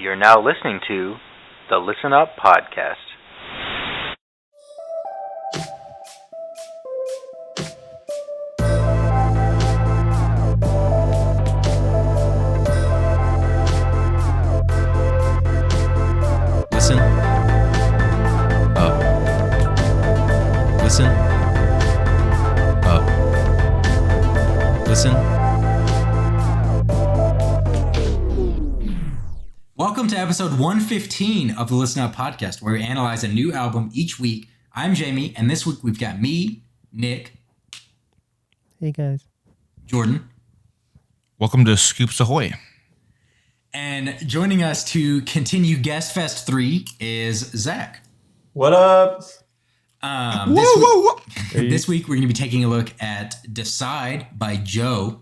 You're now listening to the Listen Up Podcast. Listen up. Listen up. Listen. Welcome to episode 115 of the Listen Up Podcast, where we analyze a new album each week. I'm Jamie, and this week we've got me, Nick. Hey, guys. Jordan. Welcome to Scoops Ahoy. And joining us to continue Guest Fest 3 is Zack. What up? This week we're going to be taking a look at Decide by Joe,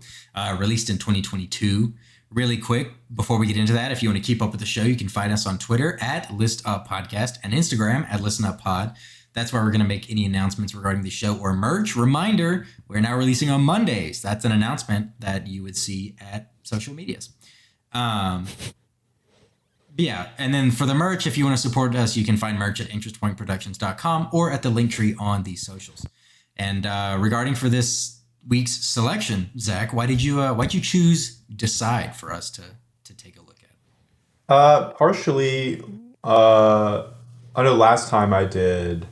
released in 2022. Really quick, before we get into that, if you want to keep up with the show, you can find us on Twitter at List Up Podcast and Instagram at Listen Up Pod. That's where we're going to make any announcements regarding the show or merch. Reminder, we're now releasing on Mondays. That's an announcement that you would see at social medias. Yeah, and then for the merch, if you want to support us, you can find merch at interestpointproductions.com or at the link tree on these socials. And regarding for this week's selection, Zach, why'd you choose Decide for us to take a look at? Partially, I know last time I did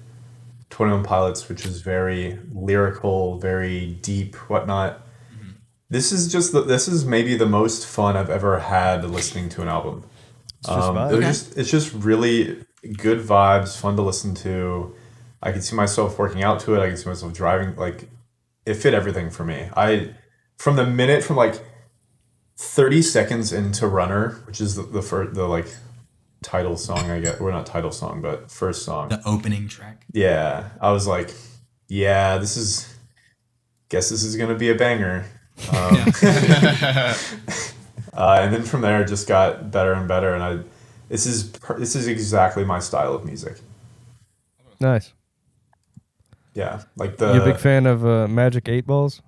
21 Pilots, which is very lyrical, very deep, whatnot. Mm-hmm. This is maybe the most fun I've ever had listening to an album. It's just really good vibes, fun to listen to. I can see myself working out to it. I can see myself driving. Like, it fit everything for me. From 30 seconds into Runner, which is the first, title song, I guess. Well, not title song, but first song. The opening track. Yeah. I was like, yeah, guess this is going to be a banger. And then from there, it just got better and better. And this is exactly my style of music. Nice. Yeah. You a big fan of Magic 8 Balls?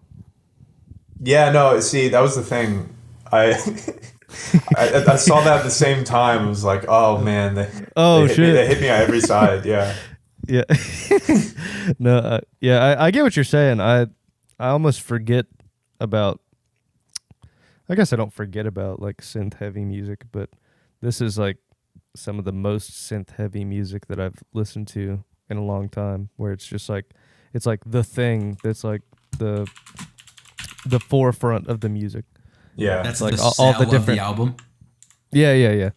Yeah, no, see, that was the thing. I saw that at the same time. I was like, oh man, they hit me on every side. Yeah. Yeah. No, I get what you're saying. I almost forget about, I guess I don't forget about like synth heavy music, but this is like some of the most synth heavy music that I've listened to in a long time, where it's just like, it's like the thing that's like the forefront of the music. Yeah, that's like the all the different of the album. Yeah.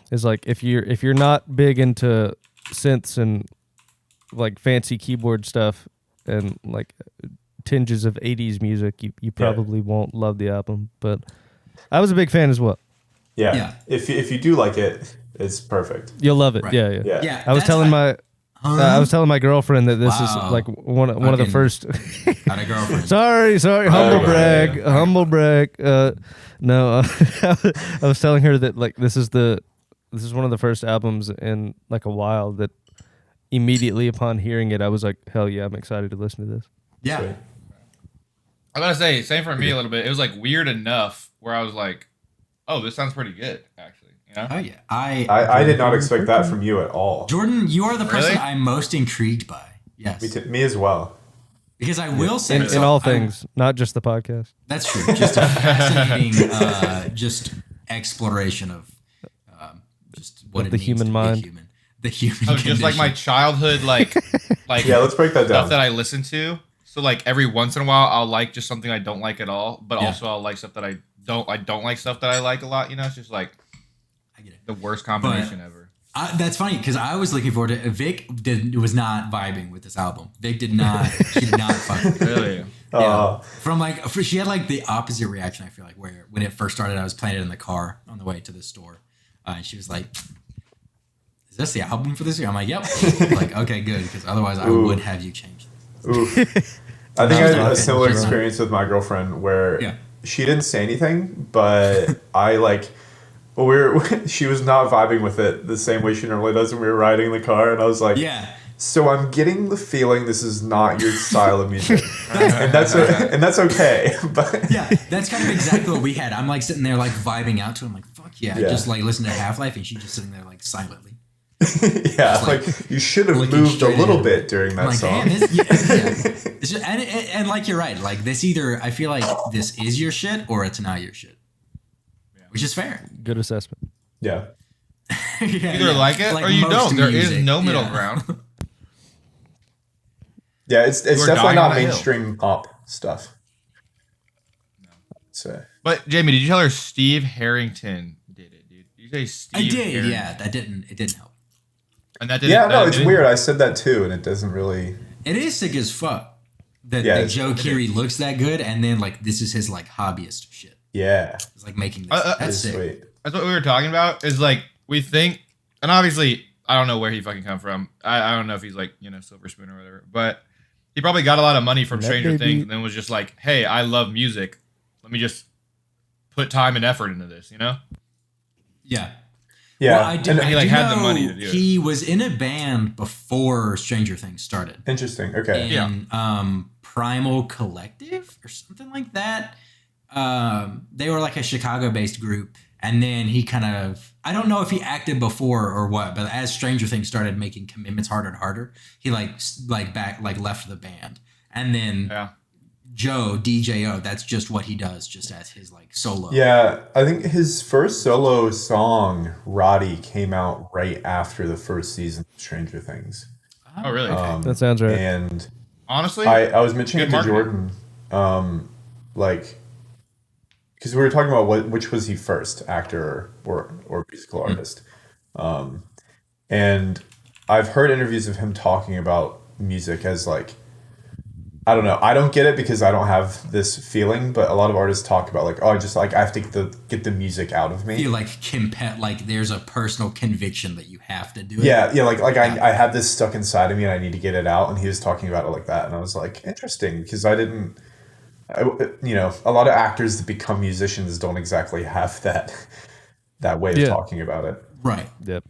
It's like if you're not big into synths and like fancy keyboard stuff and like tinges of 80s music, you probably won't love the album. But I was a big fan as well. Yeah. If you do like it, it's perfect. You'll love it. Right. Yeah. I was telling my girlfirlliend that this is like one of the first. Not a girlfriend. Sorry, humble brag. No, I was telling her that like this is one of the first albums in like a while that immediately upon hearing it, I was like, hell yeah, I'm excited to listen to this. Yeah. Sweet. I gotta say, same for me a little bit. It was like weird enough where I was like, oh, this sounds pretty good, actually. You know? Oh yeah, I did not expect that from you at all. Jordan, you are the person Really? I'm most intrigued by. Yes, Me as well. Because I will say In all things, not just the podcast. That's true. Just a fascinating, just exploration of just what it the means human to mind. be human. The human Oh, just like my condition. childhood, like Yeah, let's break that down. stuff that I listen to. So like every once in a while, I'll like just something I don't like at all, but Yeah. also I'll like stuff that I don't like stuff that I like a lot. You know, it's just like I get it. the worst combination ever. That's funny because I was looking forward to it. Vic was not vibing with this album. Vic did not. She did not fuck with it. Really? Yeah. She had like the opposite reaction. I feel like where when it first started, I was playing it in the car on the way to the store, and she was like, "Is this the album for this year?" I'm like, "Yep." Like, okay, good, because otherwise I would have you change this. Oof. I think I had a similar experience with my girlfriend where she didn't say anything, but I like. She was not vibing with it the same way she normally does when we were riding in the car, and I was like, Yeah. So I'm getting the feeling this is not your style of music, and that's okay. But Yeah, that's kind of exactly what we had. I'm like sitting there like vibing out to him, like fuck yeah, I just like listen to Half-Life, and she's just sitting there like silently. yeah, like you should have looking moved a straight little ahead. bit during that I'm like, song. damn, It's just, and like you're right, like this either I feel like this is your shit or it's not your shit, which is fair. Good assessment. Yeah. Yeah, Either like it or you most don't. There is music, no middle yeah. ground. Yeah, it's We're definitely dying not on a hill. mainstream pop stuff. So But Jamie, did you tell her Steve Harrington did it, dude? Did you say Steve I did, Harrington? yeah. It didn't help. And that didn't. yeah, no, that it's didn't- weird. I said that too, and it doesn't really. It is sick as fuck that Yeah, Joe Keery looks that good, and then like this is his like hobbyist shit. Yeah, It's like making this. It's That's it's sick. sweet. That's what we were talking about. Is like we think, and obviously I don't know where he fucking come from. I don't know if he's like Silver Spoon or whatever, but he probably got a lot of money from That Stranger baby- Things, and then was just like, hey, I love music. Let me just put time and effort into this. Yeah. Yeah, Well, I do, and- he, I like, do had the know money to do it. He was in a band before Stranger Things started. interesting. Okay. In Primal Collective or something like that. They were like a Chicago-based group, and then he kind of, I don't know if he acted before or what, but as Stranger Things started making commitments harder and harder, he left the band, and then Yeah. Joe DJO, that's just what he does, just as his like solo. Yeah, I think his first solo song, Roddy, came out right after the first season of Stranger Things. Oh, really? That sounds right. And Honestly, I was mentioning Good it to marketing. Jordan, like, because we were talking about which was he first, actor or musical artist, and I've heard interviews of him talking about music as like, I don't know, I don't get it because I don't have this feeling, but a lot of artists talk about like, oh, I just like I have to get the music out of I me. feel like there's a personal conviction that you have to do it. Yeah, like I have this stuck inside of me and I need to get it out, and he was talking about it like that, and I was like, interesting, because a lot of actors that become musicians don't exactly have that way of Yeah. talking about it. Right. Yep.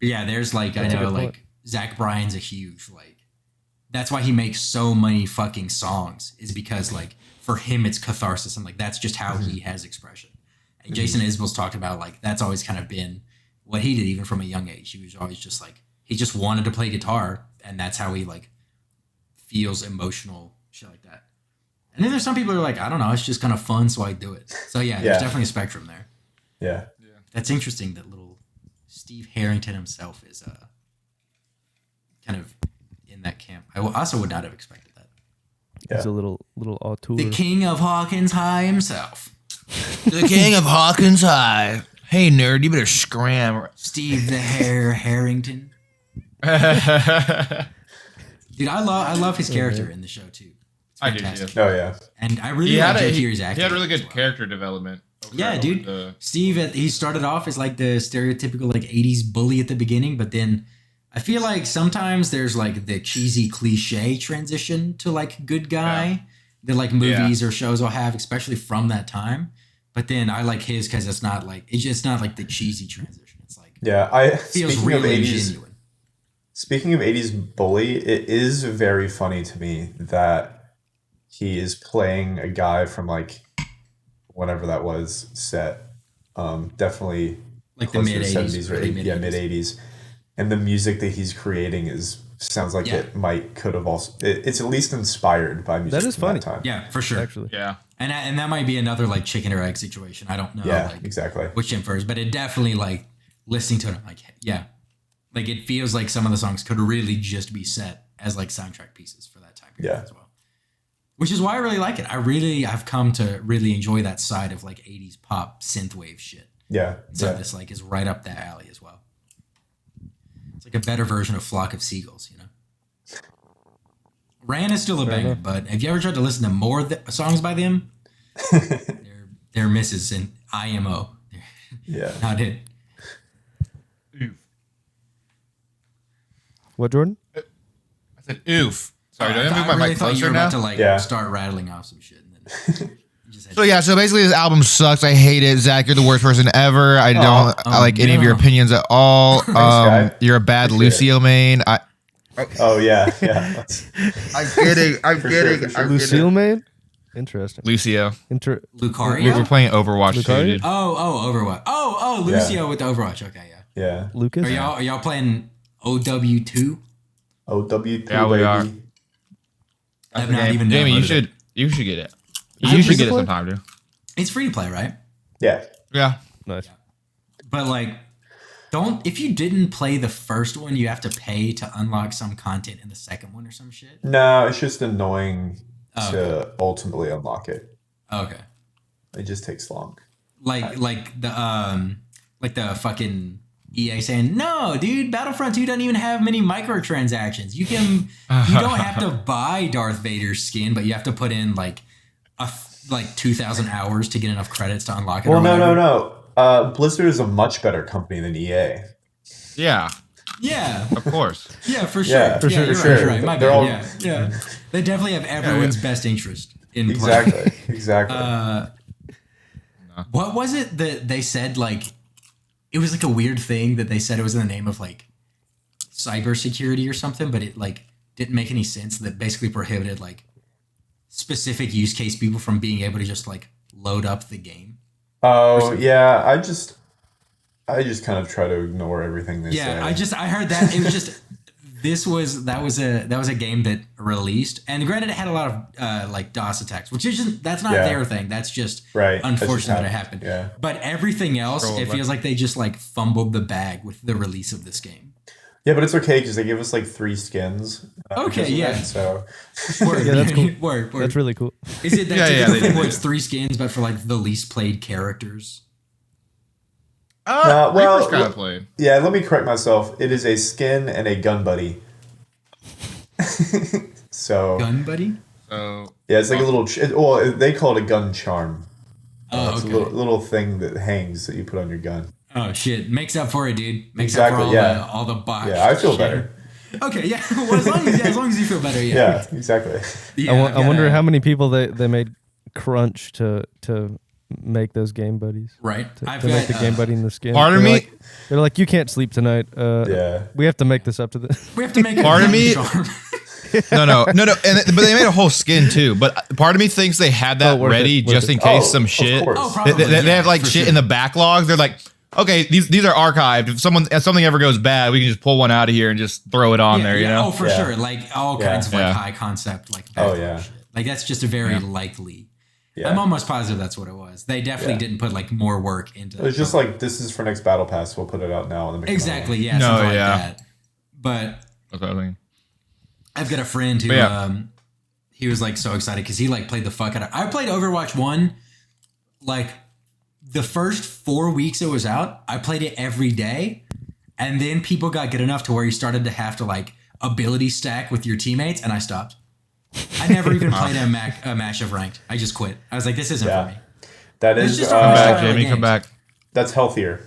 Yeah, there's like, That's a I know good like point. Zach Bryan's a huge like, that's why he makes so many fucking songs, is because like for him it's catharsis, and like that's just how he has expression. And Jason Isbell's talked about like that's always kind of been what he did even from a young age. He was always just like, he just wanted to play guitar, and that's how he like feels emotional shit like that. And then there's some people who are like, I don't know, it's just kind of fun, so I do it. So yeah, Yeah. there's definitely a spectrum there. Yeah. That's interesting that little Steve Harrington himself is kind of in that camp. I also would not have expected that. He's a little auteur. The king of Hawkins High himself. the king of Hawkins High. Hey, nerd, you better scram. Steve the Hair Harrington. Dude, I love his character in the show too. It's I do, fantastic. too. Oh yeah. And I really He like had, Joe Keery's he acting. had really as good well. character development. Yeah, over dude. the- Steve, he started off as like the stereotypical like 80s bully at the beginning, but then I feel like sometimes there's like the cheesy cliche transition to like good guy that like movies or shows will have, especially from that time. But then I like his because it's not like the cheesy transition. It's like Yeah. feels Speaking real of and 80s, genuine. Speaking of 80s bully, it is very funny to me that he is playing a guy from like whatever that was set. Definitely Like the closer to mid 80s, or early 80s, yeah, mid mid 80s. And the music that he's creating sounds like Yeah. it could have also it's at least inspired by music That is from funny. that time. Yeah, for sure. Actually. Yeah. And that might be another like chicken or egg situation. I don't know Yeah, like exactly. which came first, but it definitely like listening to it, I'm like, yeah. Like it feels like some of the songs could really just be set as like soundtrack pieces for that time period Yeah. as well. Which is why I really like it. I've come to really enjoy that side of like 80s pop synthwave shit. Yeah. So Yeah. this like is right up that alley as well. It's like a better version of Flock of Seagulls, you know? Ran is still a banger, but have you ever tried to listen to more songs by them? they're misses in IMO. They're Yeah. not it. Oof. What, Jordan? I said oof. Sorry, do I I move my really mic thought you closer were now? about to like Yeah. start rattling off some shit, and then you So yeah, so basically this album sucks. I hate it. Zach, you're the worst person ever. I don't like any of your opinions at all. guy. You're a bad Lucio main. Oh yeah. I'm kidding. I'm kidding. for sure. Lucille, man. Interesting. Lucio. Lucario? We're playing Overwatch too, Lucario? dude. Overwatch. Oh, Lucio with the Overwatch. Okay, yeah. Yeah. Lucas. Are y'all playing OW2? OW2. Yeah, we are. baby. I've not even Jamie, you downloaded should get it. Is You it should get it free to play? sometime, dude. It's free to play, right? Yeah. Yeah. Nice. But like, if you didn't play the first one, you have to pay to unlock some content in the second one or some shit. No, it's just annoying Oh, to ultimately unlock it. Okay. It just takes long. Like the fucking EA saying, no, dude, Battlefront 2 doesn't even have many microtransactions. You don't have to buy Darth Vader's skin, but you have to put in like 2,000 hours to get enough credits to unlock it. Well, no. Blizzard is a much better company than EA. Yeah. Yeah. Of course. Yeah, for sure. Yeah, for You're sure. right. My They're bad. all- Yeah. They definitely have everyone's best interest in play. Exactly. What was it that they said? Like, it was like a weird thing that they said it was in the name of like cybersecurity or something, but it like didn't make any sense. That basically prohibited like specific use case people from being able to just like load up the game. Oh yeah, I just kind of try to ignore everything they say. Yeah, I heard that. It was just that was a game that released, and granted, it had a lot of like DOS attacks, which is just, that's not their thing. That's just Right. unfortunate that it happened. Yeah. But everything else, Scroll it back. feels like they just like fumbled the bag with the release of this game. Yeah, but it's okay because they give us like 3 skins. Okay, because of yeah. that, so Word, Yeah, that's cool. Word. That's really cool. Is it that Yeah, typical they thing do. where it's 3 skins, but for like the least played characters? well, kind of played. yeah. Let me correct myself. It is a skin and a gun buddy. So Gun buddy? So yeah, it's like a little. They call it a gun charm. Oh, It's okay. a little thing that hangs that you put on your gun. Oh shit! Makes up for it, dude. Makes Exactly, up for yeah. all the botch. Yeah, I feel shit. better. Okay, yeah. Well, as long as you feel better, yeah. Yeah, exactly. Yeah, I wonder how many people they made crunch to make those game buddies. Right. To I've make the got, game buddy in the skin. Part of They're me- like, they're like, you can't sleep tonight. Yeah. We have to make this up to the. we have to make a Part of gun me- charm. no, but they made a whole skin too. But part of me thinks they had that worth ready it, worth just it. in case Oh, some of shit. course. Oh, They, probably. they have like for shit sure. in the backlog. They're like, okay, these are archived. If something ever goes bad, we can just pull one out of here and just throw it on there. You know? Oh, for Yeah. sure. Like all Yeah. kinds of like Yeah. high concept like. Oh, background yeah. shit. Like that's just a very likely. Yeah. I'm almost positive that's what it was. They definitely Yeah. didn't put like more work into. It was just like, this is for next battle pass. We'll put it out now. And then make another exactly one. yeah. No, something yeah. like that. But That's what I was thinking. I've got a friend who But yeah. he was like so excited because he like played the fuck out of. I played Overwatch 1 like the first 4 weeks it was out. I played it every day, and then people got good enough to where you started to have to like ability stack with your teammates, and I stopped. I never even played a match of ranked. I just quit. I was like, this isn't Yeah. for me. That It's is just Come Style back, of Jamie. Come games. back. that's healthier.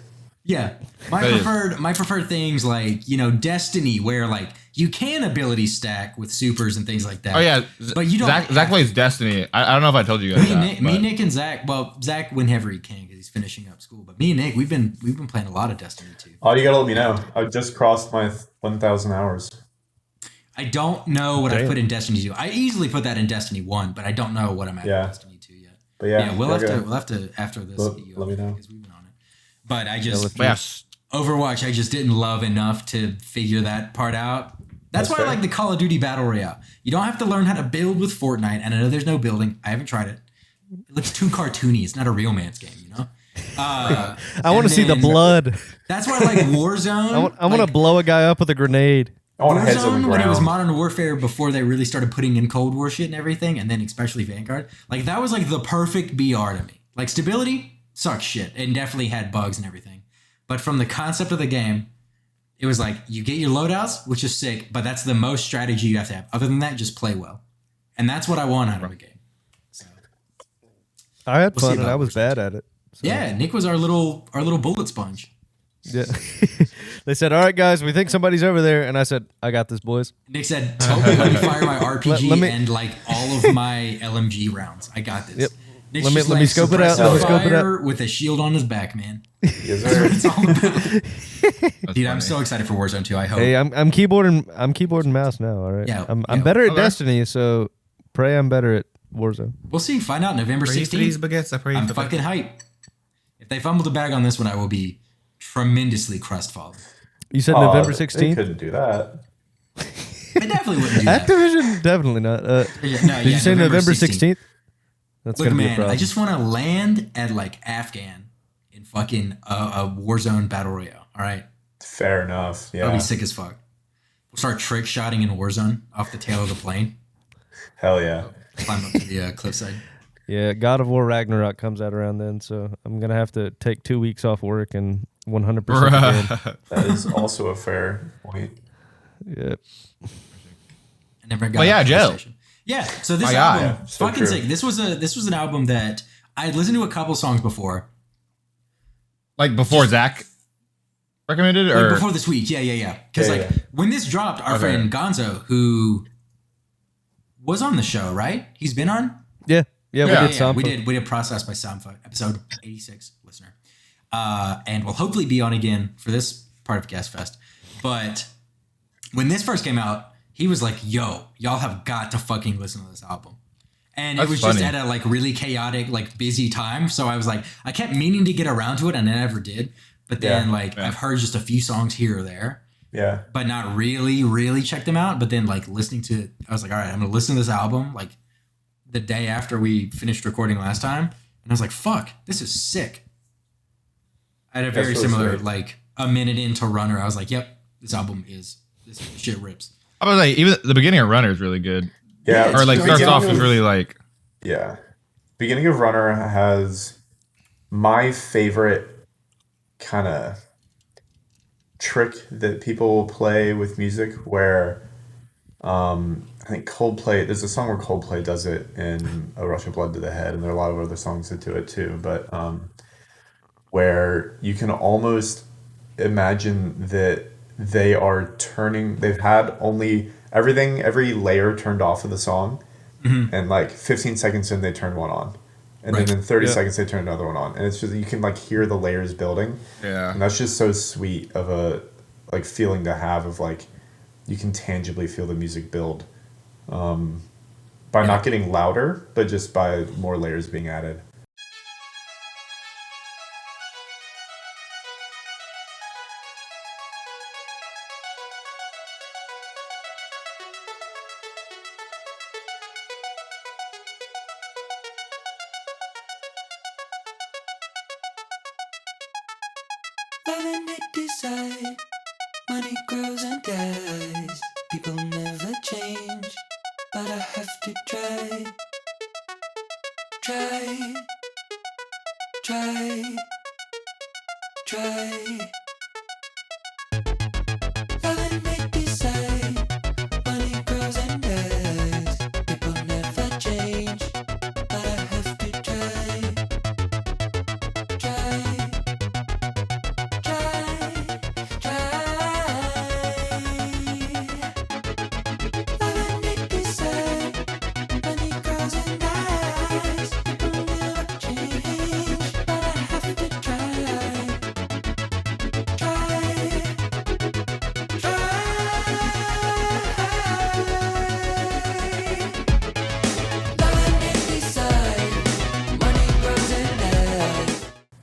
Yeah. That is. My preferred things like, Destiny, where like you can ability stack with supers and things like that. Oh yeah, But you don't Zach have plays Destiny. I don't know if I told you guys that. Me, but- Nick, and Zach. Well, Zach whenever he can because he's finishing up school. But me and Nick, we've been playing a lot of Destiny too. Oh, you gotta let me know. I just crossed my 1,000 hours. I don't know what I Damn. put in Destiny 2. I easily put that in Destiny 1, but I don't know what I'm at Yeah. in Destiny 2 yet. But yeah, we'll okay. have to after this. Let- get you let me know. because we've been on it. But I just But yeah, Overwatch, I just didn't love enough to figure that part out. That's why fair. I like the Call of Duty Battle Royale. You don't have to learn how to build with Fortnite, and I know there's no building. I haven't tried it. It looks too cartoony. It's not a real man's game, you know? I want to see the then- blood. That's why I like Warzone. I want to blow a guy up with a grenade. I want heads on the Warzone, when it was ground. Modern Warfare before they really started putting in Cold War shit and everything, and then especially Vanguard, like that was like the perfect BR to me. Like stability sucks shit and definitely had bugs and everything. But from the concept of the game, it was like you get your loadouts, which is sick, but that's the most strategy you have to have. Other than that, just play well. And that's what I want out of a game. So, I had We'll see fun and about I was Warzone. bad at it. So, yeah, Nick was our little bullet sponge. yeah. They said, "All right, guys, we think somebody's over there," and I said, "I got this, boys." Nick said, "Let me fire my RPG Let me- and like all of my LMG rounds. I got this." Yep. Nick's Let me just let me scope it out. suppressing Let me scope it out. fire with a shield on his back, man. Yes, That's sir. what it's all about. That's Dude, I'm funny. so excited for Warzone 2. I hope. Hey, I'm keyboard and mouse now. All right. Yeah, I'm yeah. better at Okay. Destiny, so pray I'm better at Warzone. We'll see. Find out November Pray for these 16th. baguettes. I pray I'm for fucking hype. If they fumble the bag on this one, I will be tremendously crestfallen. You said Oh, November They 16th. couldn't do that. I definitely wouldn't do that. Activision, definitely not. Did you say November 16th? That's Look, gonna be a man, problem. I just want to land at like Afghan in fucking a Warzone battle royale. All right, Fair enough. that'll Yeah. be sick as fuck. We'll start trick shotting in Warzone off the tail of the plane. Hell yeah. Climb up to the cliffside. Yeah, God of War Ragnarok comes out around then, so I'm gonna have to take 2 weeks off work and 100% the game. That is also a fair point. Yep. I never got. Well, yeah, a Joe. PlayStation. Yeah, so this My God. album, Yeah, so fucking true. sick. This was an album that I had listened to a couple songs before. Like before Zack recommended, Like or before this week, yeah. Because Yeah, like yeah. when this dropped, our Okay. friend Gonzo, who was on the show, right? He's been on. Yeah, Yeah. we did some. we did Process by Soundfuck, episode 86, listener, and we'll hopefully be on again for this part of Gas Fest. But when this first came out, he was like, "Yo, y'all have got to fucking listen to this album." And That's it was funny. just at a like really chaotic, like busy time. So I was like, I kept meaning to get around to it, and I never did. But then Yeah. I've heard just a few songs here or there, Yeah. but not really checked them out. But then like listening to it, I was like, all right, I'm gonna listen to this album like the day after we finished recording last time, and I was like, fuck, this is sick. I had a very really similar sweet. like a minute into Runner, I was like, yep, this shit rips. I was like, even the beginning of Runner is really good. Yeah. it's Or like good. starts beginning off with of- really like Yeah. Beginning of Runner has my favorite kind of trick that people will play with music where I think Coldplay, there's a song where Coldplay does it in A Rush of Blood to the Head, and there are a lot of other songs that do it too, but where you can almost imagine that they've had only every layer turned off of the song, and like 15 seconds in they turn one on, and Right. then in 30 Yeah. seconds they turn another one on, and it's just you can like hear the layers building, yeah. and that's just so sweet of a like feeling to have of like you can tangibly feel the music build by not getting louder, but just by more layers being added. Loving it decide, money grows and dies. People never change, but I have to try. Try, try, try. Loving it decide, money grows and dies. People never change, but I have to try. Try.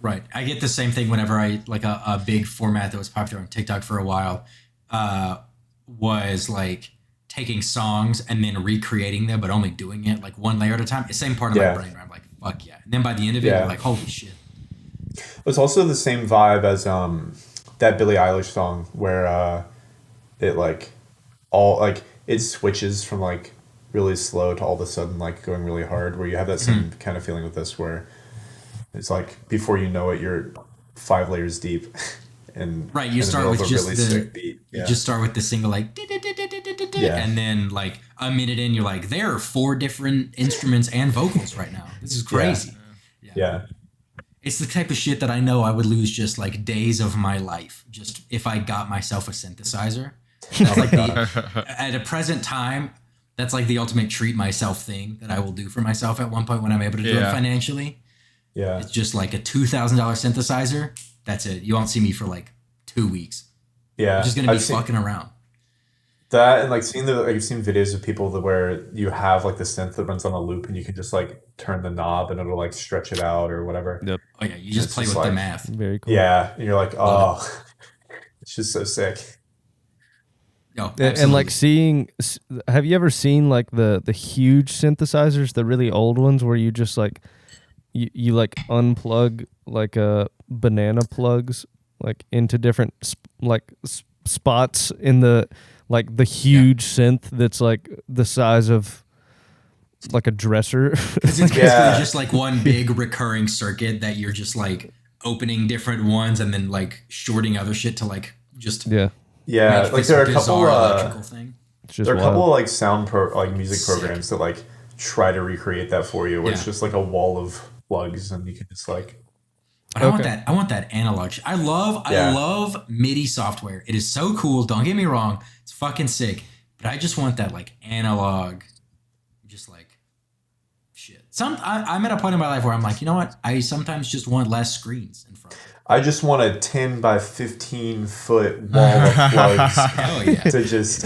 Right. I get the same thing whenever I like a big format that was popular on TikTok for a while was like taking songs and then recreating them, but only doing it like one layer at a time. It's the same part of Yeah. my brain where I'm like, fuck yeah. And then by the end of it, Yeah. you're like, holy shit. It's also the same vibe as that Billie Eilish song where it like all like it switches from like really slow to all of a sudden like going really hard, where you have that same kind of feeling with this where it's like before you know it you're 5 layers deep and Right. in You the start middle with of a just really the, sick beat. you Yeah. just start with the single like, Yeah. and then like a minute in, you're like, there are 4 different instruments and vocals right now. This is crazy. Yeah. It's the type of shit that I know I would lose just like days of my life just if I got myself a synthesizer. That's like at a present time, That's like the ultimate treat myself thing that I will do for myself at one point when I'm able to do it financially. Yeah. It's just like a $2,000 synthesizer. That's it. You won't see me for like 2 weeks. Yeah. I'm just going to be fucking around. That and like I've seen videos of people where you have like the synth that runs on a loop and you can just like turn the knob and it'll like stretch it out or whatever. Yep. Oh yeah, you just play with the math. Very cool. Yeah, and you're like, oh, it's just so sick. Yo, and like have you ever seen like the huge synthesizers, the really old ones where you just like you like unplug like banana plugs like into different spots in the like the huge synth that's like the size of like a dresser. It's basically just like one big recurring circuit that you're just like opening different ones and then like shorting other shit to like just like there are a couple electrical thing. There are a couple of like music programs that like try to recreate that for you where it's just like a wall of plugs and you can just like. But I want that analog. I love MIDI software. It is so cool. Don't get me wrong. It's fucking sick. But I just want that like analog, just like shit. I'm at a point in my life where I'm like, you know what? I sometimes just want less screens in front of me. I just want a 10 by 15 foot wall of plugs to just.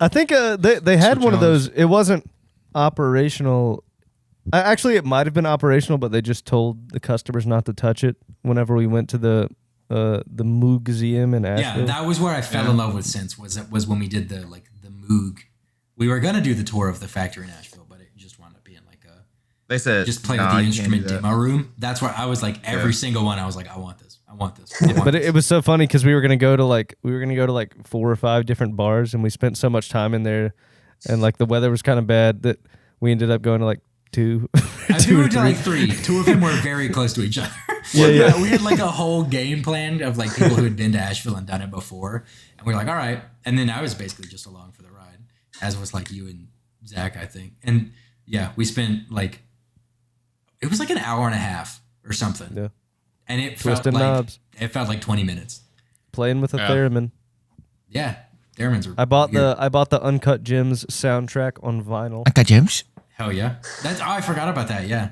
I think they had one of those. It wasn't operational. Actually, it might have been operational, but they just told the customers not to touch it whenever we went to the Moog Museum in Asheville. Yeah, that was where I fell in love with synths. Was when we did the Moog. We were gonna do the tour of the factory in Asheville, but it just wound up being like a. They said just play with the instrument demo room. That's where I was like every single one. I was like, I want this. But it was so funny because we were gonna go to like 4 or 5 different bars, and we spent so much time in there, and like the weather was kind of bad that we ended up going to like 2. I think we were to like 3. 2 of them were very close to each other. We had like a whole game plan of like people who had been to Asheville and done it before, and we were like, all right. And then I was basically just along for the ride, as was like you and Zack, I think. And yeah, we spent like it was like an hour and a half or something. Yeah, and it Twisting felt like knobs. It felt like 20 minutes playing with a theremin. Yeah, theremins were. I bought the Uncut Gems soundtrack on vinyl. Uncut Gems. Hell yeah! I forgot about that. Yeah.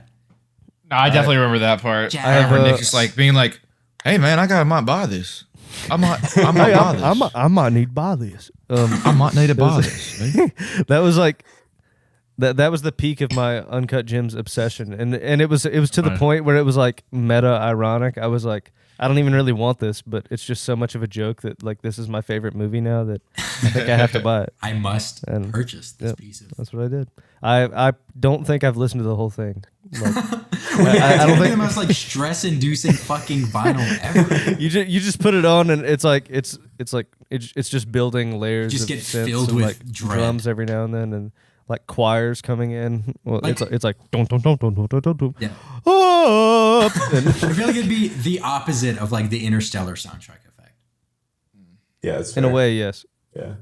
No, I definitely remember that part. Yeah. I remember Nick just like being like, "Hey man, I might buy this. I might buy this. I might need to buy this. I might need to buy this." That was like that was the peak of my Uncut Gems obsession, and it was to the point where it was like meta ironic. I was like, I don't even really want this, but it's just so much of a joke that like this is my favorite movie now that I think I have to buy it. I must purchase this piece of. That's what I did. I don't think I've listened to the whole thing. Like, I don't think the most like stress-inducing fucking vinyl ever. You just put it on and it's just building layers. You just of get synths filled and, with like dread. drums every now and then and like choirs coming in. Well, Like- it's like dun dun dun dun dun dun dun dun. Yeah. Up. And I feel like it'd be the opposite of like the Interstellar soundtrack effect. Yeah, it's in a fair. way, yes. Yeah.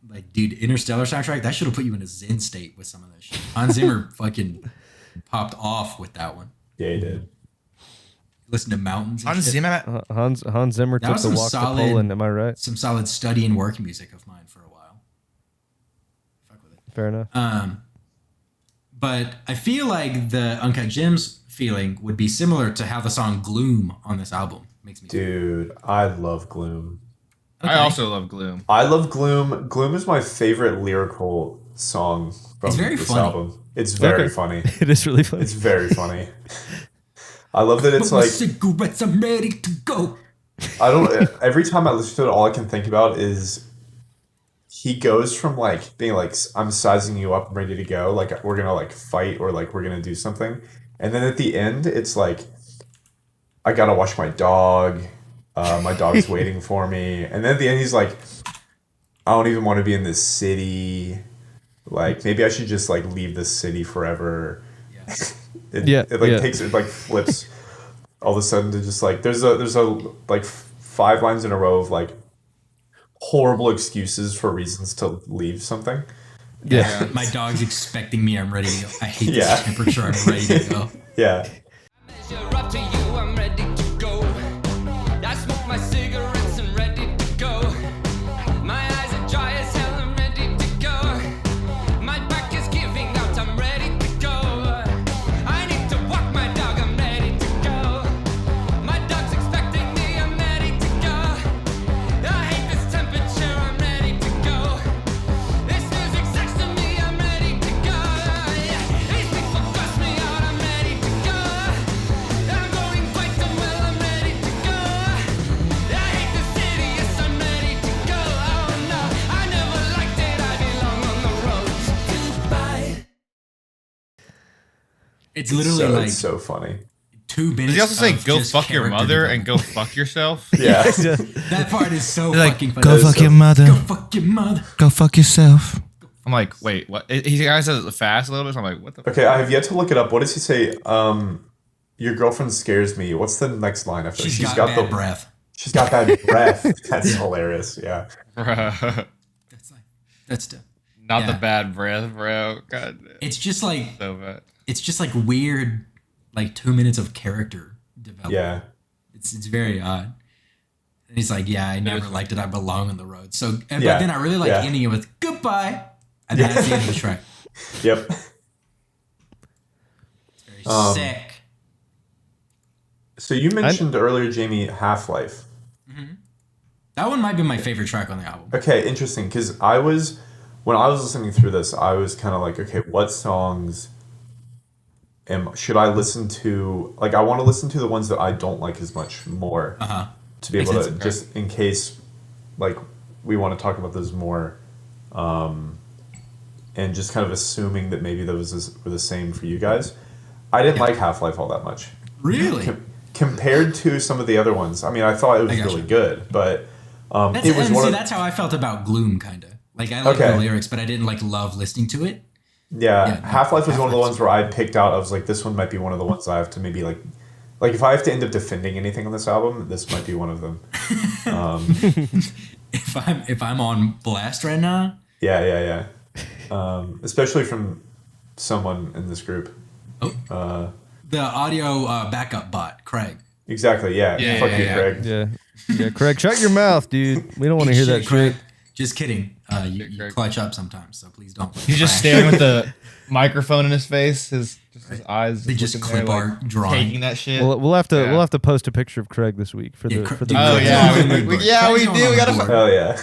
Like, dude, Interstellar soundtrack, that should have put you in a Zen state with some of that shit. Hans Zimmer fucking popped off with that one. Yeah, he did. Listen to mountains and Hans shit. Zimmer. Hans Zimmer That took was the some walk solid- to Poland. Am I right? Some solid study and work music of mine for a while. Fuck with it. Fair enough. But I feel like the Uncut Gems feeling would be similar to how the song Gloom on this album makes me feel. Dude, I love Gloom. I also love Gloom. I love Gloom. Gloom is my favorite lyrical song from It's very this funny. album. It's very Okay. funny. It is really funny. It's very funny. I love that it's Put my like cigarettes, I'm ready to go. I don't. Every time I listen to it, all I can think about is he goes from like being like I'm sizing you up, I'm ready to go, like we're gonna like fight or like we're gonna do something, and then at the end it's like I gotta wash my dog. My dog's waiting for me, and then at the end he's like, I don't even want to be in this city. Like maybe I should just like leave this city forever. Yeah. It like flips all of a sudden to just like there's a like 5 lines in a row of like horrible excuses for reasons to leave something. Yeah. My dog's expecting me. I'm ready to go. I hate Yeah. this temperature. I'm ready to go. Yeah. Measure up to you, I'm ready to go. I smoke my cigarettes and ready to go. My eyes are dry as hell, I'm ready to It's literally like it's so funny. 2 minutes. Does he also say of "Go just fuck your character mother" and development. "Go fuck yourself"? Yeah. That part is so Like, fucking funny. go fuck your mother. Go fuck your mother. Go fuck yourself. I'm like, wait, what? He guys says it fast a little bit. So I'm like, what the? Okay, I have yet to look it up. What does he say? Your girlfriend scares me. What's the next line after? She's got bad breath. She's got bad breath. That's hilarious. Yeah. That's not the bad breath, bro. God. It's just like so bad. It's just like weird, like 2 minutes of character development. Yeah. It's very odd. And he's like, yeah, I never liked it. I belong on the road. So, but then I really like ending it with goodbye, and then that's the end of the track. Yep. It's very sick. So you mentioned earlier, Jamie, Half-Life. Mm-hmm. That one might be my favorite track on the album. Okay, interesting. Because when I was listening through this, I was kind of like, okay, what songs should I listen to? Like, I want to listen to the ones that I don't like as much more to be able to, just in case, like, we want to talk about those more. And just kind of assuming that maybe those were the same for you guys. I didn't like Half-Life all that much. Really? Compared to some of the other ones. I mean, I thought it was really good, but it was that's how I felt about Gloom, kind of. Like, I like the lyrics, but I didn't, like, love listening to it. Yeah, Half-Life was one of the ones where I picked out. I was like, this one might be one of the ones I have to maybe like if I have to end up defending anything on this album, this might be one of them. If I'm on blast right now. Yeah. Especially from someone in this group. The audio backup bot, Craig. Exactly. Yeah. Fuck you, Craig. Yeah, Craig, shut your mouth, dude. We don't want to hear that Craig. shit. Just kidding. You clutch up sometimes, so please don't. He's just staring with the microphone in his face. His eyes. They just clip our drawing. Taking that shit. We'll have to post a picture of Craig this week for the. Oh yeah, we do. We gotta. Oh yeah.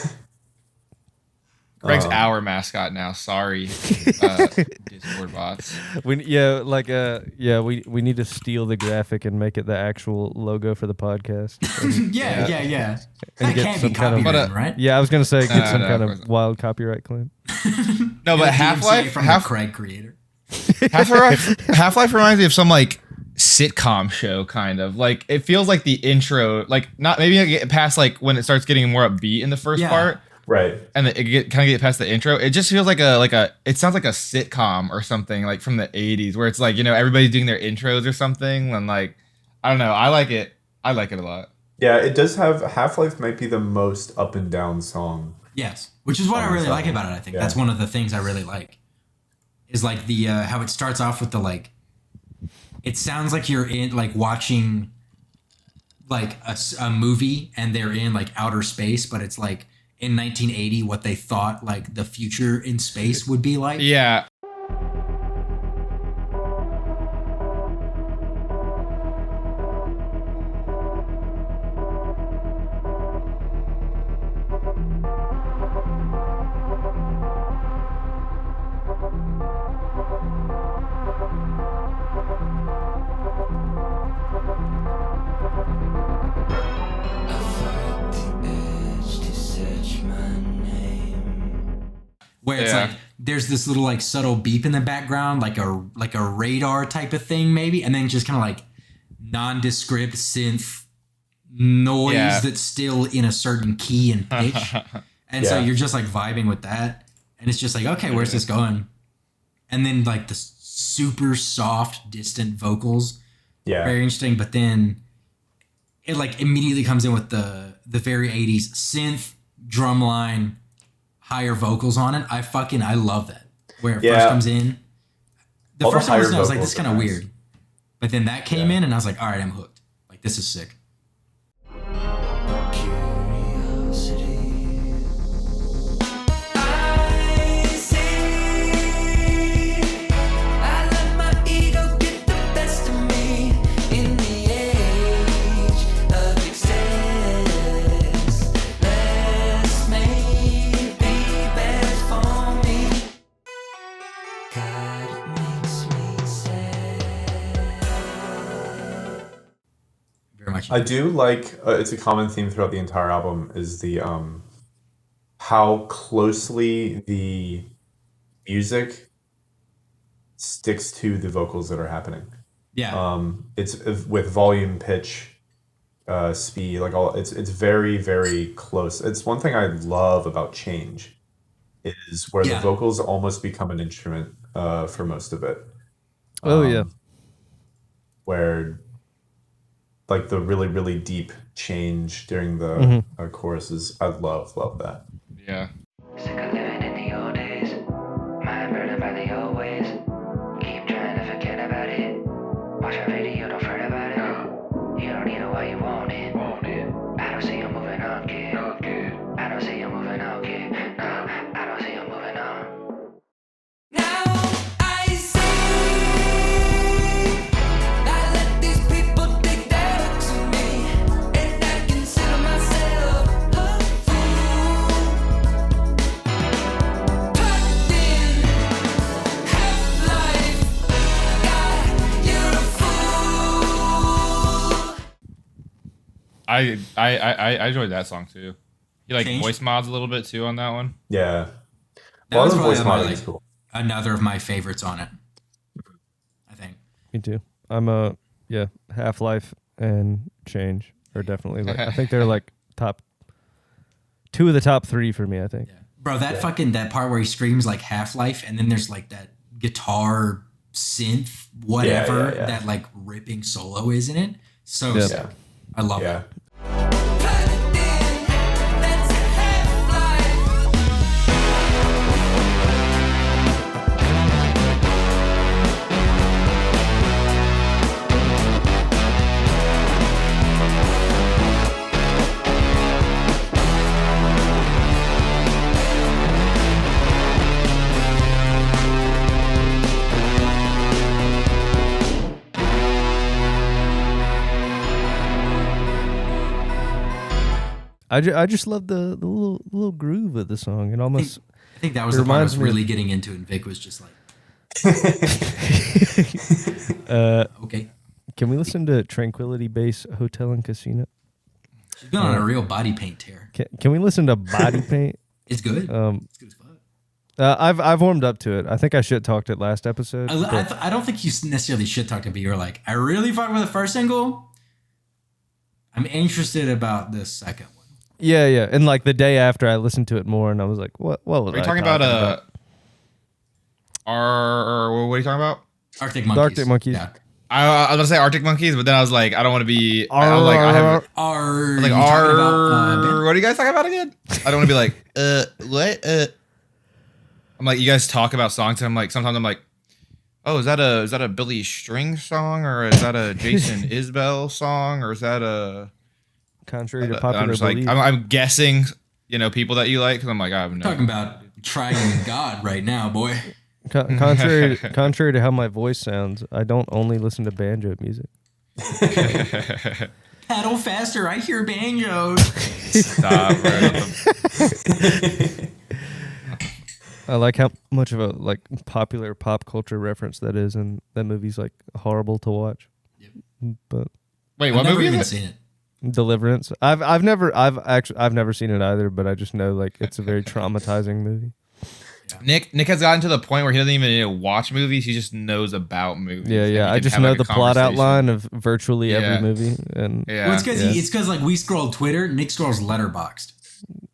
Craig's our mascot now. Sorry, Discord bots. We need to steal the graphic and make it the actual logo for the podcast. Yeah. And that can't be copyrighted, right? Yeah, I was gonna say get some kind of wild copyright claim. No, but Half-Life from the Craig creator. Half-Life reminds me of some like sitcom show, kind of like it feels like the intro, like not maybe I get past like when it starts getting more upbeat in the first part. Right. And it kind of get past the intro. It just feels like it sounds like a sitcom or something like from the 80s where it's like, everybody's doing their intros or something. And like, I don't know. I like it. I like it a lot. Yeah, it does have Half-Life might be the most up and down song. Yes. Which is what I really like about it. I think that's one of the things I really like is like the, how it starts off with the, like, it sounds like you're in like watching like a movie and they're in like outer space, but it's like, in 1980, what they thought like the future in space would be like. Yeah. Where it's like there's this little like subtle beep in the background, like a radar type of thing maybe, and then just kind of like nondescript synth noise that's still in a certain key and pitch, and so you're just like vibing with that, and it's just like, okay, where's this going? And then like the super soft, distant vocals, very interesting. But then it like immediately comes in with the very 80s synth drum line. Higher vocals on it. I love that. Where it first comes in. The first time I was like, this is kind of weird. But then that came in and I was like, all right, I'm hooked. Like, this is sick. I do like it's a common theme throughout the entire album is the how closely the music sticks to the vocals that are happening. Yeah. It's with volume, pitch, speed, like all. It's very, very close. It's one thing I love about Change, is where the Yeah. vocals almost become an instrument for most of it. Oh yeah. Where like the really, really deep change during the choruses, I love that. Yeah. Sick of living in the old days, mind burdened by the old ways. Keep trying to forget about it. Watch our video, don't fret about it. You don't need it while you want it. I don't see you moving on, kid. I don't see you moving on, kid. No, I don't see you moving on. Now I see. I let these people dictate to me, and I consider myself a fool. Tucked in, half life. God, you're a fool. I enjoyed that song too. He like Change? voice mods a little bit too on that one. Yeah. That A lot was of the probably voice my, modding like, is cool. another of my favorites on it. I think. Me too. I'm a Half-Life and Change are definitely like I think they're like top 2 of the top 3 for me, I think. Yeah. Bro, that part where he screams like Half-Life, and then there's like that guitar synth, whatever, yeah. that like ripping solo is in it. So Yeah. sick. Yeah. I love Yeah. it. Plugged in, that's half-life. I just love the little groove of the song. It almost I think that was It the part I reminds was me of- really getting into, and Vic was just like, okay. Can we listen to Tranquility Base Hotel and Casino? She's been on a real body paint tear. Can we listen to Body Paint? It's good. Um, It's good as fuck. I've warmed up to it. I think I shit talked it last episode. I don't think you necessarily shit talked it, but you were like, I really fucked with the first single. I'm interested about the second one. Yeah. And like the day after I listened to it more and I was like, what was Are you I talking about what are you talking about? Arctic Monkeys. Arctic Monkeys. Yeah. I was gonna say Arctic Monkeys, but then I was like, I don't want to be. I was like, I have. Are Like, you talking about, Ben? what are you guys talking about again? I don't want to be like, what? I'm like, you guys talk about songs, and I'm like, sometimes I'm like, oh, is that a Billy String song, or is that a Jason Isbell song, or is that a? Contrary to I'm popular just like, belief. I'm guessing, people that you like, because I'm like, I have no. Talking about triune God right now, boy. Contrary to how my voice sounds, I don't only listen to banjo music. Paddle faster, I hear banjos. Stop, bro. I like how much of a like popular pop culture reference that is, and that movie's like horrible to watch. Yep. But Wait, I've what never movie even is it? seen it. Deliverance, I've never seen it either, but I just know like it's a very traumatizing movie. Nick has gotten to the point where he doesn't even need to watch movies; he just knows about movies. and he Yeah. I can just have, know like, a the plot conversation. outline of virtually Yeah. every movie, and Yeah. Well, it's because Yeah. like we scroll Twitter, Nick scrolls Letterboxd.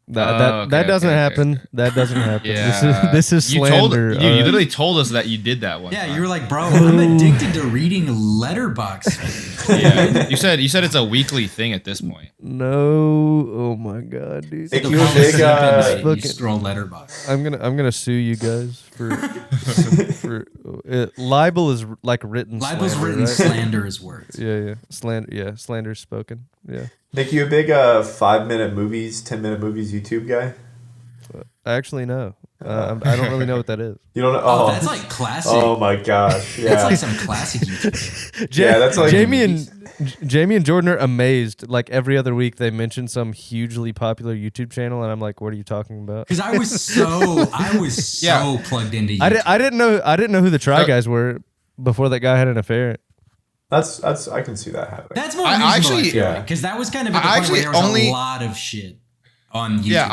that doesn't happen. That doesn't happen. Yeah. This is You slander. you alright? literally told us that you did that one. Yeah, time. you were like, bro, I'm addicted to reading Letterboxd. Yeah, you said it's a weekly thing at this point. No, oh my god, dude. Nick, The you a phone big, sleep at night, you fucking- scroll Letterboxd. I'm gonna sue you guys for libel is like written. Libel's slander, written, right? slander is words. Yeah, slander is spoken. Yeah, Nick, you a big 5-minute movies, 10-minute movies YouTube guy? actually no, I don't really know what that is. You don't know? Oh, that's like classic. Oh my gosh! Yeah. That's like some classic YouTube. Yeah, that's like- Jamie and Jordan are amazed. Like every other week, they mention some hugely popular YouTube channel, and I'm like, "What are you talking about?" Because I was so Yeah. plugged into YouTube. I didn't know who the Try Guys were before that guy had an affair. That's I can see that happening. That's more I reasonable, actually- I feel Yeah. like, because that was kind of at the I point where actually there was only- a lot of shit on YouTube.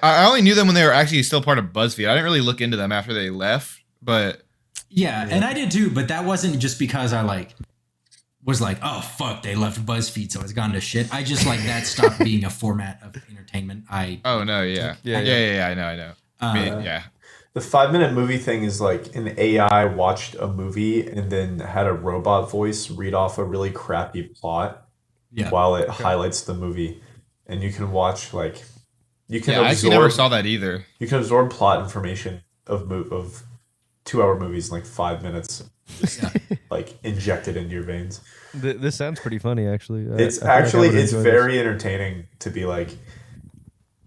I only knew them when they were actually still part of BuzzFeed. I didn't really look into them after they left, but Yeah, and I did too, but that wasn't just because I was like, oh fuck, they left BuzzFeed, so it's gone to shit. I just that stopped being a format of entertainment. Oh no, yeah. I know. Yeah. The 5-minute movie thing is like an AI watched a movie and then had a robot voice read off a really crappy plot while it highlights the movie, and you can watch you can I actually never saw that either. You can absorb plot information of 2-hour movies in 5 minutes, just injected into your veins. This sounds pretty funny, actually. It's very entertaining to be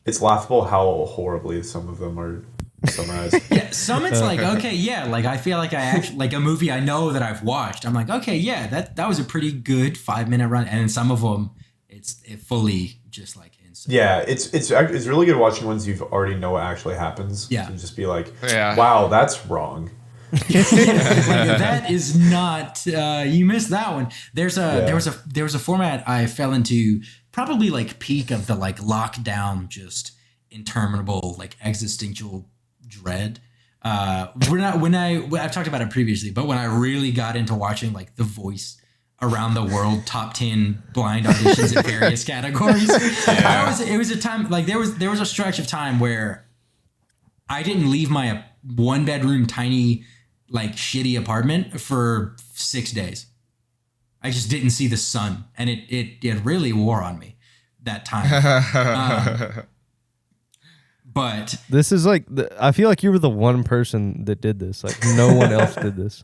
it's laughable how horribly some of them are summarized. Yeah, some it's I feel like I actually a movie I know that I've watched. I'm like, okay, yeah, that was a pretty good 5-minute run, and in some of them, it fully just insane. Yeah, it's really good watching ones you've already know what actually happens. Yeah, and just be like, wow, that's wrong. That is not. You missed that one. There was a format I fell into probably peak of the lockdown, just interminable existential dread. I've talked about it previously, but when I really got into watching The Voice around the world top 10 blind auditions in various categories, it was a time there was a stretch of time where I didn't leave my 1-bedroom tiny shitty apartment for 6 days. I just didn't see the sun, and it really wore on me that time. But this is I feel like you were the one person that did this. No one else did this.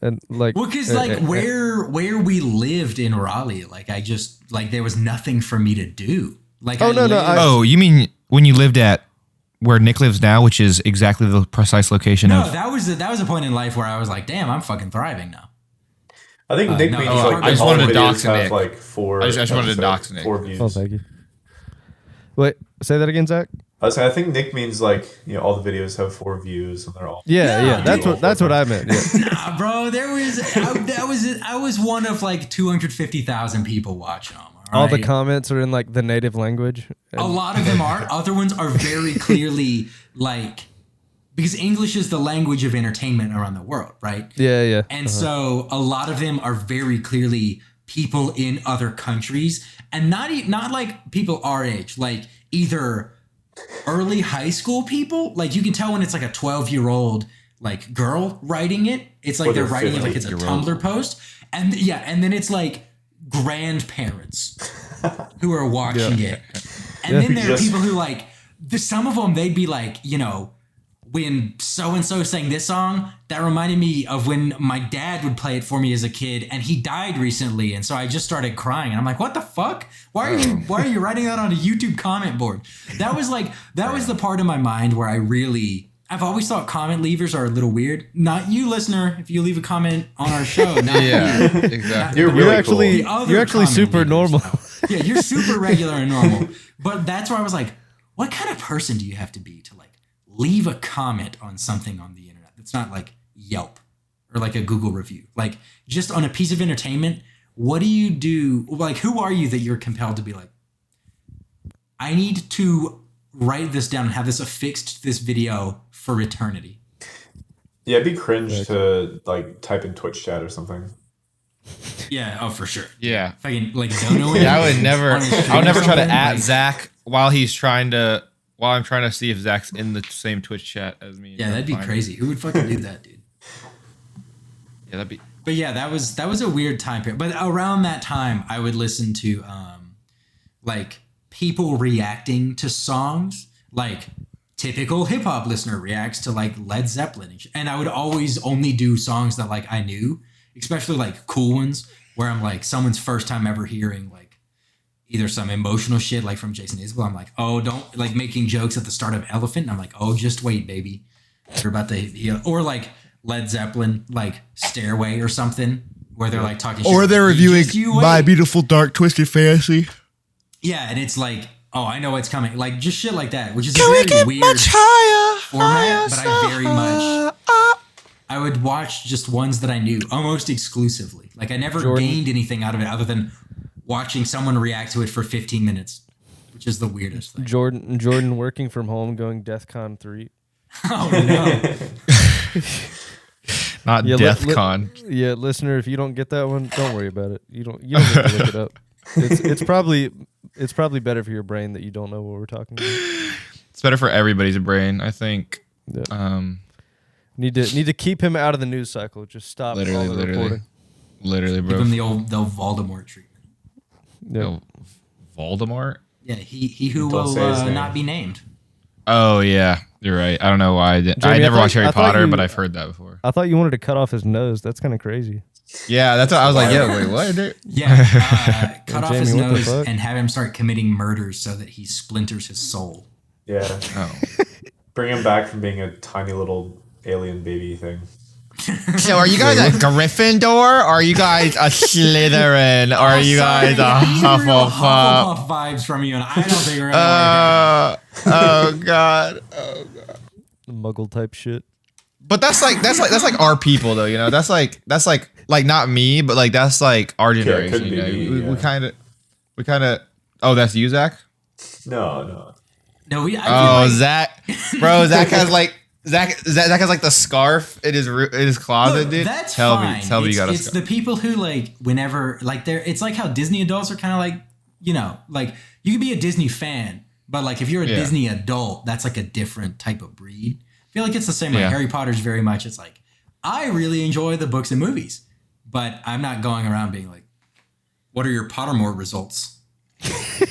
And because where we lived in Raleigh, I just there was nothing for me to do. You mean when you lived at where Nick lives now, which is exactly the precise location of... that was a point in life where I was like, damn, I'm fucking thriving now. I think Nick means I just wanted to dox Nick. I just wanted to dox Nick. 4 views. Oh, thank you. Wait, say that again, Zach? I think Nick means all the videos have 4 views and they're all... Yeah, that's what I meant. Yeah. Nah, bro, I was one of 250,000 people watching them. All the comments are in the native language. A lot of them are. Other ones are very clearly because English is the language of entertainment around the world, right? Yeah. And so a lot of them are very clearly people in other countries, and not people our age, either early high school people. You can tell when it's a 12-year-old girl writing it. It's they're writing it it's a Tumblr post, and then it's grandparents who are watching it, and then there are people who some of them they'd be when so and so sang this song, that reminded me of when my dad would play it for me as a kid, and he died recently, and so I just started crying, and I'm like, what the fuck? Why are you writing that on a YouTube comment board? That was the part of my mind where I've always thought comment leavers are a little weird. Not you, listener. If you leave a comment on our show, not you. Exactly. You're actually super normal. Yeah, you're super regular and normal. But that's where I was like, what kind of person do you have to be to leave a comment on something on the internet that's not Yelp or a Google review? Just on a piece of entertainment, what do you do? Who are you that you're compelled to be I need to write this down and have this affixed to this video for eternity? Yeah, it'd be cringe to type in Twitch chat or something. Yeah, oh for sure. Yeah. If I can don't know I would never try to at Zack while I'm trying to see if Zach's in the same Twitch chat as me. Yeah, that'd be crazy. Who would fucking do that, dude? Yeah, that'd be... But yeah, that was a weird time period. But around that time, I would listen to people reacting to songs, typical hip hop listener reacts to Led Zeppelin, and I would always only do songs that I knew, especially cool ones where I'm someone's first time ever hearing either some emotional shit from Jason Isbell. I'm oh, don't making jokes at the start of Elephant. And I'm oh, just wait, baby, you're about to heal. Or Led Zeppelin, Stairway or something, where they're talking shit. Or they're reviewing My Beautiful Dark Twisted Fantasy. Yeah, and it's oh, I know what's coming. Just shit like that, which is a very weird format, but I would watch just ones that I knew almost exclusively. I never gained anything out of it other than watching someone react to it for 15 minutes, which is the weirdest thing. Jordan working from home going DEFCON 3. Oh, no. Not Yeah, Death Con. Yeah, listener, if you don't get that one, don't worry about it. You don't need to look it up. It's probably better for your brain that you don't know what we're talking about. It's better for everybody's brain, I think. Yeah. Need to keep him out of the news cycle. Just stop all the reporting. Literally, bro. Give him the old Voldemort treatment. Yeah. Yo, Voldemort? Yeah, he who Don't will say his name. not be named. Oh yeah, you're right. I don't know why I didn't. I Jamie, never watched Harry I thought Potter, you- but I've heard that before. I thought you wanted to cut off his nose. That's kind of crazy. Yeah, that's what I was like. Yeah, wait, what? Yeah, cut off Jamie, his what the nose fuck? and have him start committing murders so that he splinters his soul. Yeah. Oh. Bring him back from being a tiny little alien baby thing. So are you guys a Gryffindor? Or are you guys a Slytherin? Or are you guys a Hufflepuff? Hufflepuff vibes from you, and I don't think we're Oh god. Muggle type shit. But that's like our people though, you know. That's like not me, but like that's like our generation. could You be know? me, we yeah. kind of. Oh, that's you, Zach. No. No, I feel Oh, like, Zach, bro, Zach has like the scarf in his closet, look, dude. that's tell fine. me you got a It's scarf. the people who like whenever like they're. It's like how Disney adults are kind of like, you know, like you can be a Disney fan, but like if you're a Yeah. Disney adult, that's like a different type of breed. I feel like it's the same. Like Yeah. Harry Potter's very much. It's like I really enjoy the books and movies, but I'm not going around being like, "What are your Pottermore results?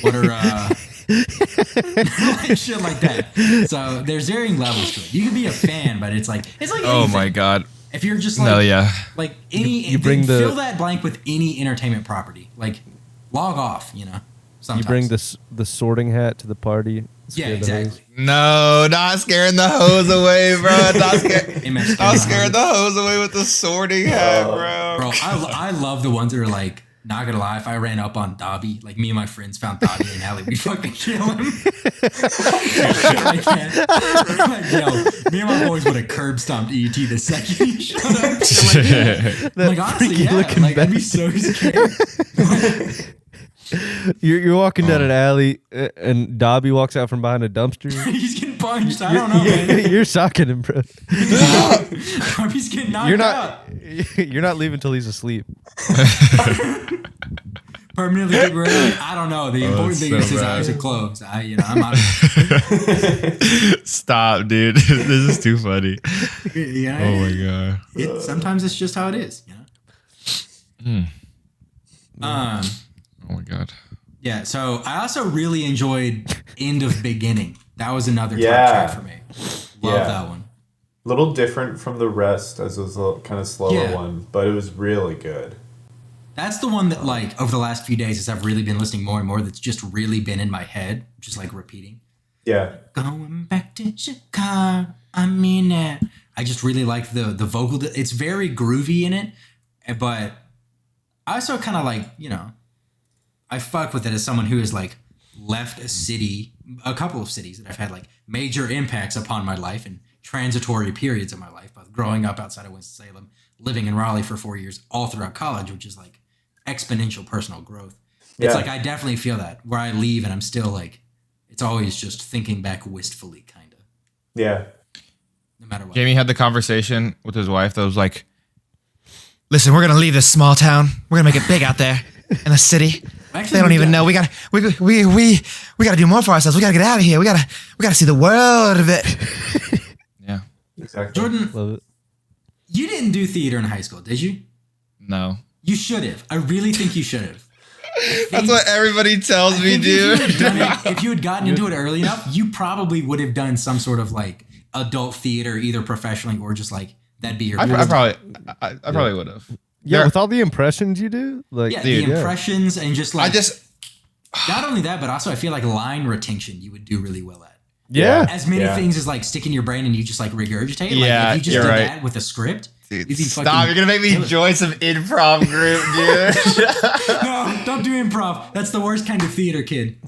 What are like shit like that?" So there's varying levels to it. You can be a fan, but it's like Oh anything. my god. If you're just like No, yeah. like any You bring the- fill that blank with any entertainment property. Like log off, you know. Sometimes. You bring the sorting hat to the party. Yeah, scare the exactly. hose. No, not scaring the hose away, bro. MF Not scaring the hose away with the sorting hat, bro. Bro, I love the ones that are like, not gonna lie, if I ran up on Dobby, like me and my friends found Dobby in alley, we'd fucking kill him. I can't. Like, yo, me and my boys would have curb stomped ET the second he showed up. I'm like, honestly, freaky yeah. looking Like, I'd be so scared. You're walking down an alley and Dobby walks out from behind a dumpster. He's getting punched. I don't know, man. You're socking him, bro. Dobby's getting knocked You're out. not. You're not leaving till he's asleep. Permanently get rid of it. I don't know. The important thing so is his bad. eyes are closed. I'm out of Stop, dude. This is too funny. it. You know? Oh my god. Sometimes it's just how it is. You know? Oh my god. Yeah. So I also really enjoyed End of Beginning. That was another top Yeah. track for me. Love Yeah. that one. Little different from the rest, as it was a kind of slower Yeah. one, but it was really good. That's the one that, like, over the last few days, as I've really been listening more and more, that's just really been in my head, just like repeating. Yeah. Going back to Chicago, I mean it. I just really like the vocal. It's very groovy in it, but I also kind of like, you know, I fuck with it as someone who has like left a city, a couple of cities that I've had like major impacts upon my life and transitory periods of my life, both growing up outside of Winston-Salem, living in Raleigh for 4 years, all throughout college, which is like exponential personal growth. It's Yeah. like I definitely feel that where I leave and I'm still like, it's always just thinking back wistfully, kind of, Yeah. no matter what. Jamie had the conversation with his wife that was like, listen, we're gonna leave this small town. We're gonna make it big out there in the city. Actually, They don't we even got- know. We gotta do more for ourselves. We gotta get out of here. We gotta see the world of it. Yeah. Exactly. Jordan, Love it. you didn't do theater in high school, did you? No. You should have. I really think you should have. That's what everybody tells me, If you had dude. done it- if you had gotten into it early enough, you probably would have done some sort of like adult theater, either professionally or just like that'd be your. I probably would have. Yeah, There- with all the impressions you do, like yeah, dude, the impressions and just like I just not only that, but also I feel like line retention you would do really well at. yeah. As many Yeah. things as like stick in your brain and you just like regurgitate. Yeah, like if you just you're did right. that with a script, you'd be stop. fucking- You're gonna make me kill it. join some improv group, dude. No, don't do improv. That's the worst kind of theater, kid.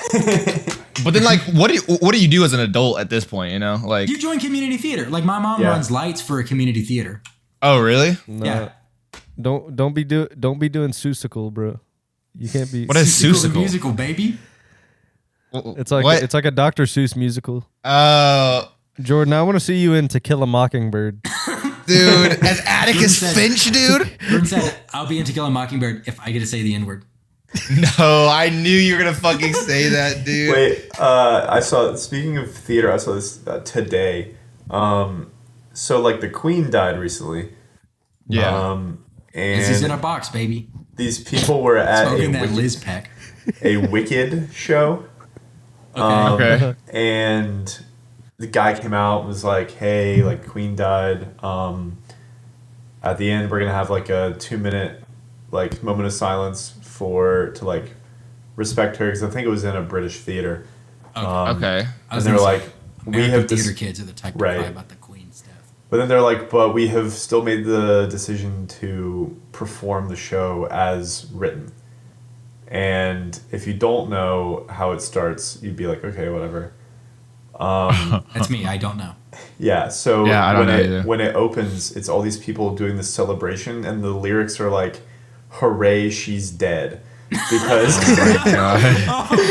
But then, like, what do you do as an adult at this point? You know, like, You join community theater. Like my mom Yeah. runs lights for a community theater. oh, really? No, Yeah. don't be doing Seussical, bro. You can't be. What is The Seussical? musical, baby. It's like What? it's like a Dr. Seuss musical. Oh, Jordan, I want to see you in To Kill a Mockingbird. Dude, as Atticus Said- Finch, dude. Jordan said, "I'll be in To Kill a Mockingbird if I get to say the N-word." No, I knew you were gonna fucking say that, dude. Wait, I saw. Speaking of theater, I saw this today. So like the Queen died recently. Yeah. This is in a And box, baby. these people were at Smoking a that Liz Peck. Wicked show. Okay. Okay. And the guy came out and was like, "Hey, like Queen died. At the end, we're gonna have like a 2 minute like moment of silence to like respect her because I think it was in a British theater." Okay. I was And they're gonna like, say, "We American have this," theater kids are the type to right. cry about the Queen's death. but then they're like, "But we have still made the decision to perform the show as written. And if you don't know how it starts, you'd be like, okay, whatever." That's me. I don't know. Yeah, so Yeah, I don't know either. when it opens, it's all these people doing this celebration, and the lyrics are like, "Hooray, she's dead," because God.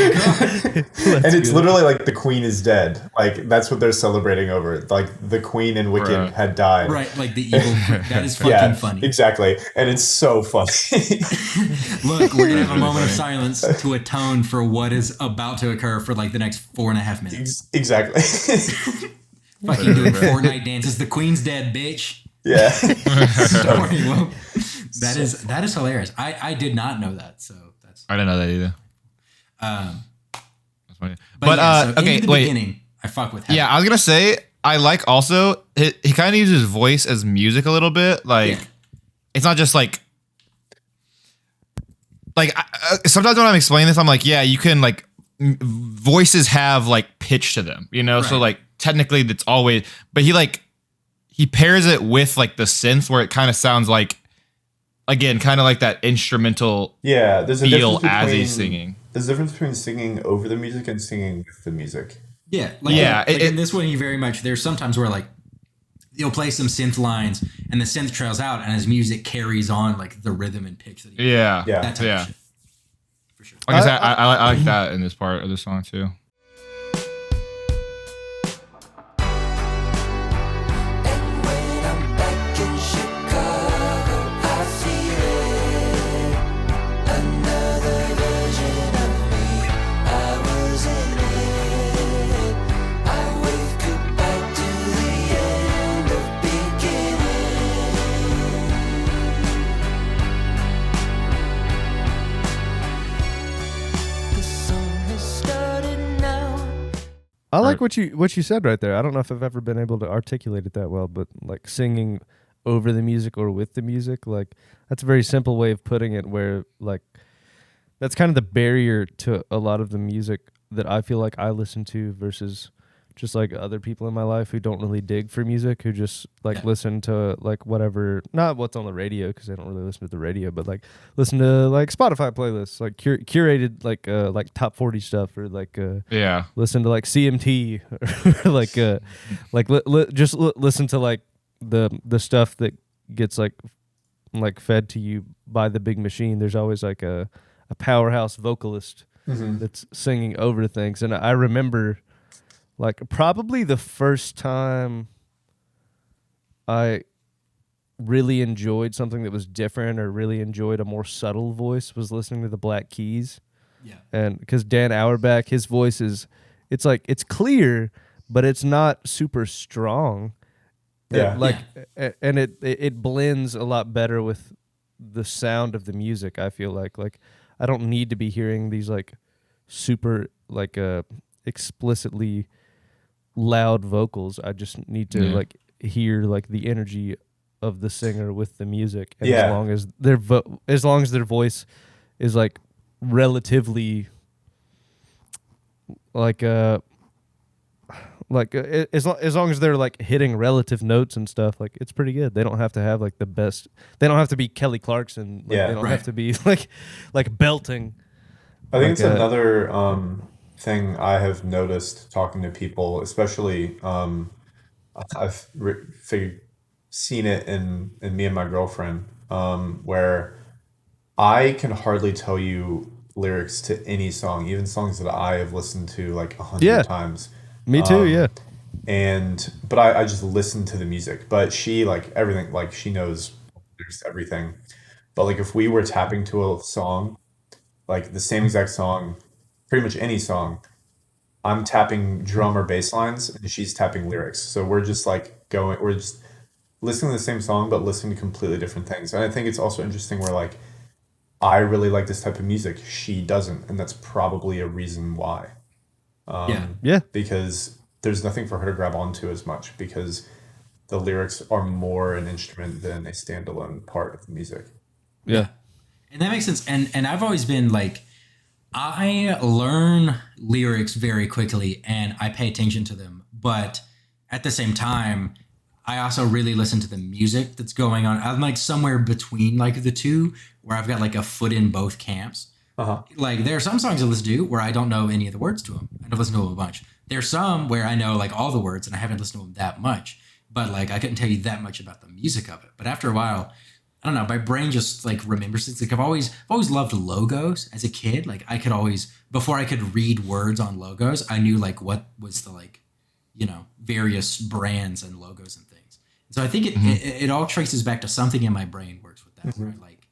and it's literally like the Queen is dead. Like that's what they're celebrating over. Like the Queen and Wicked Bruh. had died. Right, like the evil. That is fucking Yeah, funny. exactly, and it's so funny. Look, we're gonna have a moment of silence to atone for what is about to occur for like the next 4.5 minutes. Exactly. Fucking doing Fortnite dances. The Queen's dead, bitch. Yeah. Don't worry, well, that is hilarious. I did not know that, so that's. I didn't know that either. That's funny. But yeah, so okay, in the wait. beginning, I fuck with. Heaven. Yeah, I was gonna say I like also he kind of uses voice as music a little bit. Like Yeah. it's not just like sometimes when I'm explaining this, I'm like, yeah, you can like voices have like pitch to them, you know. So Right. like technically that's always, but he pairs it with like the synth where it kind of sounds like again kind of like that instrumental Yeah, there's a feel difference as between he's singing. There's a difference between singing over the music and singing with the music. Yeah, like, Yeah, like it- in this one, he very much. There's sometimes where like you'll play some synth lines, and the synth trails out, and his music carries on like the rhythm and pitch that he. Yeah, Yeah. That type yeah. of shit. For sure. Like I said, I like that in this part of the song too. And when I'm back in Chicago, I feel it. Another version of me. I was in it. I wave goodbye to the end of beginning. The song has started now. I like what you said right there. I don't know if I've ever been able to articulate it that well, but like singing over the music or with the music, like that's a very simple way of putting it where like that's kind of the barrier to a lot of the music that I feel like I listen to versus just like other people in my life who don't really dig for music, who just like Yeah. listen to like whatever, not what's on the radio because they don't really listen to the radio, but like listen to like Spotify playlists, like curated like top 40 stuff or like Yeah, listen to like CMT or like listen to like the stuff that gets like fed to you by the big machine. There's always like a powerhouse vocalist that's singing over things. And I remember like probably the first time I really enjoyed something that was different or really enjoyed a more subtle voice was listening to the Black Keys. Yeah. And because Dan Auerbach, his voice it's clear, but it's not super strong. Yeah. And it blends a lot better with the sound of the music. I feel like I don't need to be hearing these like super like explicitly loud vocals. I just need to like hear like the energy of the singer with the music. And Yeah. as long as their voice is like relatively as long as they're like hitting relative notes and stuff, like it's pretty good. They don't have to have like the best. They don't have to be Kelly Clarkson. Like, Yeah. they don't Right. have to be like belting. I think Like, it's another thing I have noticed talking to people, especially I've seen it in me and my girlfriend, where I can hardly tell you lyrics to any song, even songs that I have listened to like 100 Yeah. times. Me too. Yeah. but I just listen to the music. But she like everything, like she knows there's everything. But like if we were tapping to a song, like the same exact song, pretty much any song, I'm tapping drum or bass lines and she's tapping lyrics. So we're just listening to the same song but listening to completely different things. And I think it's also interesting where like I really like this type of music, she doesn't, and that's probably a reason why. Yeah. Because there's nothing for her to grab onto as much because the lyrics are more an instrument than a standalone part of the music. Yeah. And that makes sense. And I've always been like, I learn lyrics very quickly and I pay attention to them. But at the same time, I also really listen to the music that's going on. I'm like somewhere between like the two where I've got like a foot in both camps. Uh-huh. Like there are some songs I listen to where I don't know any of the words to them. I've listened to them a bunch. There's some where I know like all the words and I haven't listened to them that much. But like I couldn't tell you that much about the music of it. But after a while, I don't know, my brain just like remembers it. Like I've always loved logos as a kid. Like I could always, before I could read words on logos, I knew like what was the like, various brands and logos and things. So I think it all traces back to something in my brain works with that. Where like,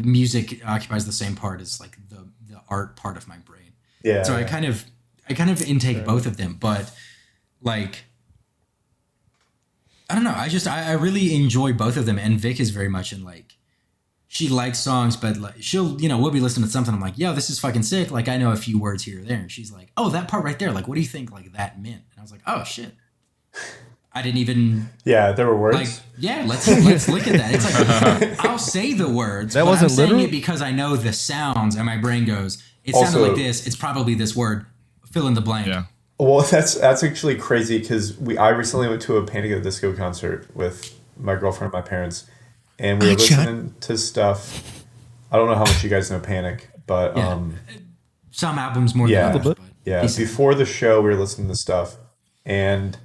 music occupies the same part as like the art part of my brain. Yeah. So I kind of intake both of them, but like, I don't know. I really enjoy both of them. And Vic is very much in like, she likes songs, but like she'll, we'll be listening to something. I'm like, yo, this is fucking sick. Like I know a few words here or there. And she's like, oh, that part right there. Like, what do you think like that meant? And I was like, oh shit. I didn't even. Yeah, there were words. Like, yeah, let's look at that. It's like I'll say the words, That but wasn't I'm saying literal? it because I know the sounds, and my brain goes, it sounded Also- like this. It's probably this word. Fill in the blank. Yeah. Well, that's actually crazy because I recently went to a Panic at the Disco concert with my girlfriend and my parents, and we were listening to stuff. I don't know how much you guys know Panic, but Yeah. Some albums more Yeah. than others. But yeah, decent. before the show we were listening to stuff, and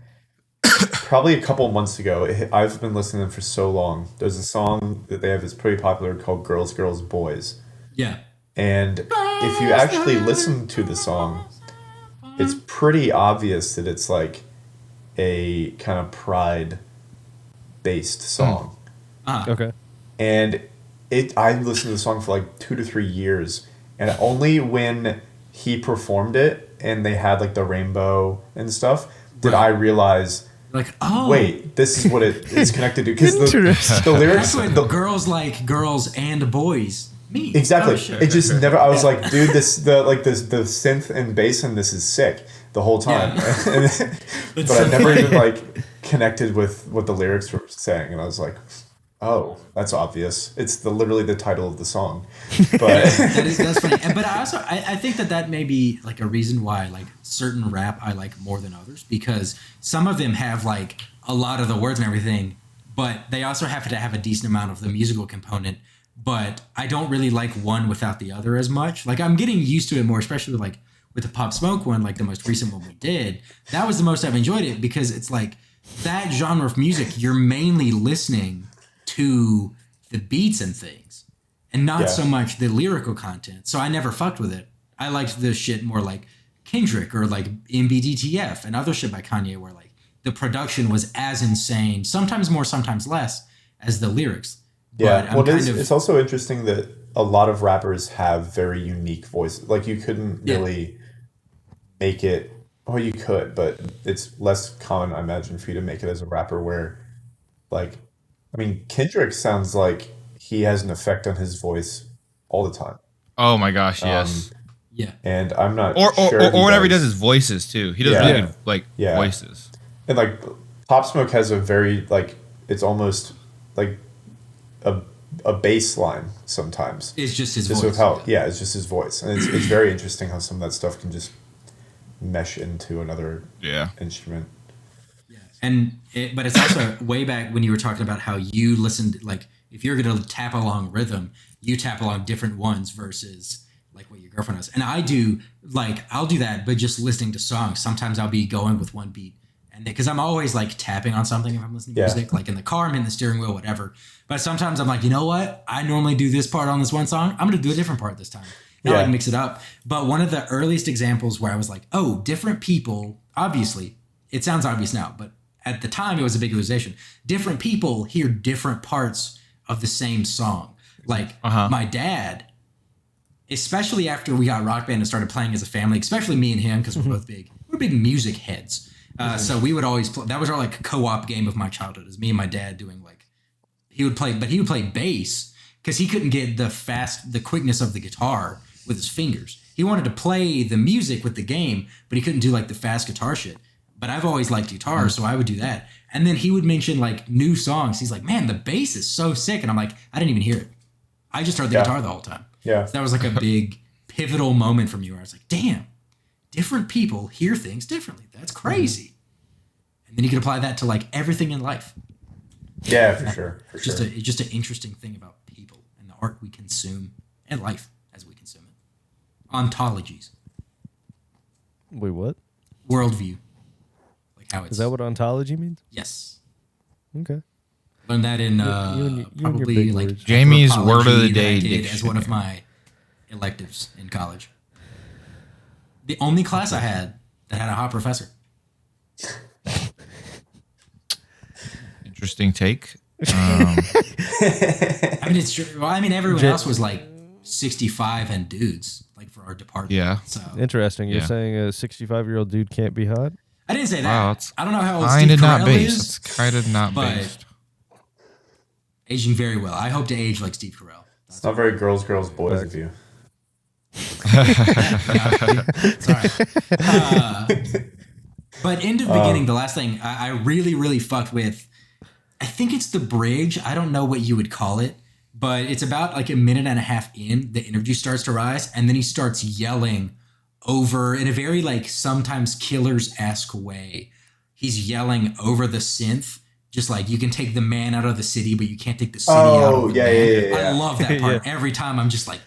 probably a couple months ago, I've been listening to them for so long. There's a song that they have that's pretty popular called "Girls, Girls, Boys," Yeah. and if you actually listen to the song, it's pretty obvious that it's like a kind of pride based song. Okay. And I listened to the song for like 2 to 3 years, and only when he performed it and they had like the rainbow and stuff did I realize, Like, oh, wait, this is what it's connected to, because the Interesting. lyrics, that's what girls like girls and boys mean. exactly. Oh, shit. It just never. I was like, dude, the synth and bass in this is sick the whole time. Yeah. But I never even like connected with what the lyrics were saying, and I was like, oh, that's obvious. It's literally the title of the song. But That's funny. But I think that may be like a reason why like certain rap I like more than others, because some of them have like a lot of the words and everything, but they also have to have a decent amount of the musical component. But I don't really like one without the other as much. Like I'm getting used to it more, especially like with the Pop Smoke one, like the most recent one we did. That was the most I've enjoyed it, because it's like that genre of music, you're mainly listening to the beats and things and not so much the lyrical content. So I never fucked with it. I liked the shit more like Kendrick or like MBDTF and other shit by Kanye, where like the production was as insane, sometimes more, sometimes less, as the lyrics. yeah, But well, it's also interesting that a lot of rappers have very unique voices. Like you couldn't really make it. Well, you could, but it's less common, I imagine, for you to make it as a rapper where, like, I mean, Kendrick sounds like he has an effect on his voice all the time. Oh my gosh, yes. yeah. And I'm not Or sure. whenever he does his voices too. He does Yeah. really good like Yeah. voices. And like Pop Smoke has a very like, it's almost like a bass line sometimes. It's just his Just voice. with how it's just his voice, and it's very interesting how some of that stuff can just mesh into another Yeah. instrument. But it's also way back when you were talking about how you listened, like if you're going to tap along rhythm, you tap along different ones versus like what your girlfriend does. And I do, like, I'll do that, but just listening to songs. Sometimes I'll be going with one beat, and because I'm always like tapping on something if I'm listening to music, like in the car, I'm in the steering wheel, whatever. But sometimes I'm like, you know what? I normally do this part on this one song. I'm going to do a different part this time. Now I can mix it up. But one of the earliest examples where I was like, oh, different people, obviously, it sounds obvious now, but at the time it was a big realization. Different people hear different parts of the same song. Like my dad, especially after we got Rock Band and started playing as a family, especially me and him, because we're both we're big music heads. So we would always play. That was our like co-op game of my childhood. Is me and my dad doing like he would play bass because he couldn't get the quickness of the guitar with his fingers. He wanted to play the music with the game, but he couldn't do like the fast guitar shit. But I've always liked guitar, so I would do that. And then he would mention like new songs. He's like, "Man, the bass is so sick," and I'm like, "I didn't even hear it. I just heard the guitar the whole time." Yeah, so that was like a big pivotal moment for me where I was like, "Damn, different people hear things differently. That's crazy." And then you can apply that to like everything in life. Yeah, for sure. It's just an interesting thing about people and the art we consume and life as we consume it. Ontologies. Wait, what? Worldview. Like how it's. Is that what ontology means? Yes. Okay. Learned that in You and your probably big like words. Jamie's word of the anthropology day that I did as one of dictionary. my electives in college. The only class I had that had a hot professor. Interesting take. I mean, it's true. Well, I mean, everyone else was like 65 and dudes, like for our department. Yeah. So Interesting. You're Yeah. saying a 65-year-old dude can't be hot? I didn't say that. Wow, it's I don't know how old kind Steve of not Carell based. is, It's kind of not but based. aging very well. I hope to age like Steve Carell. It's not very girls, boys of you. Sorry. But end of beginning, the last thing I really, really fucked with, I think it's the bridge. I don't know what you would call it, but it's about like a minute and a half in, the energy starts to rise, and then he starts yelling over in a very like sometimes Killers-esque way. He's yelling over the synth, just like you can take the man out of the city, but you can't take the city out of the man. I love that part. Every time I'm just like,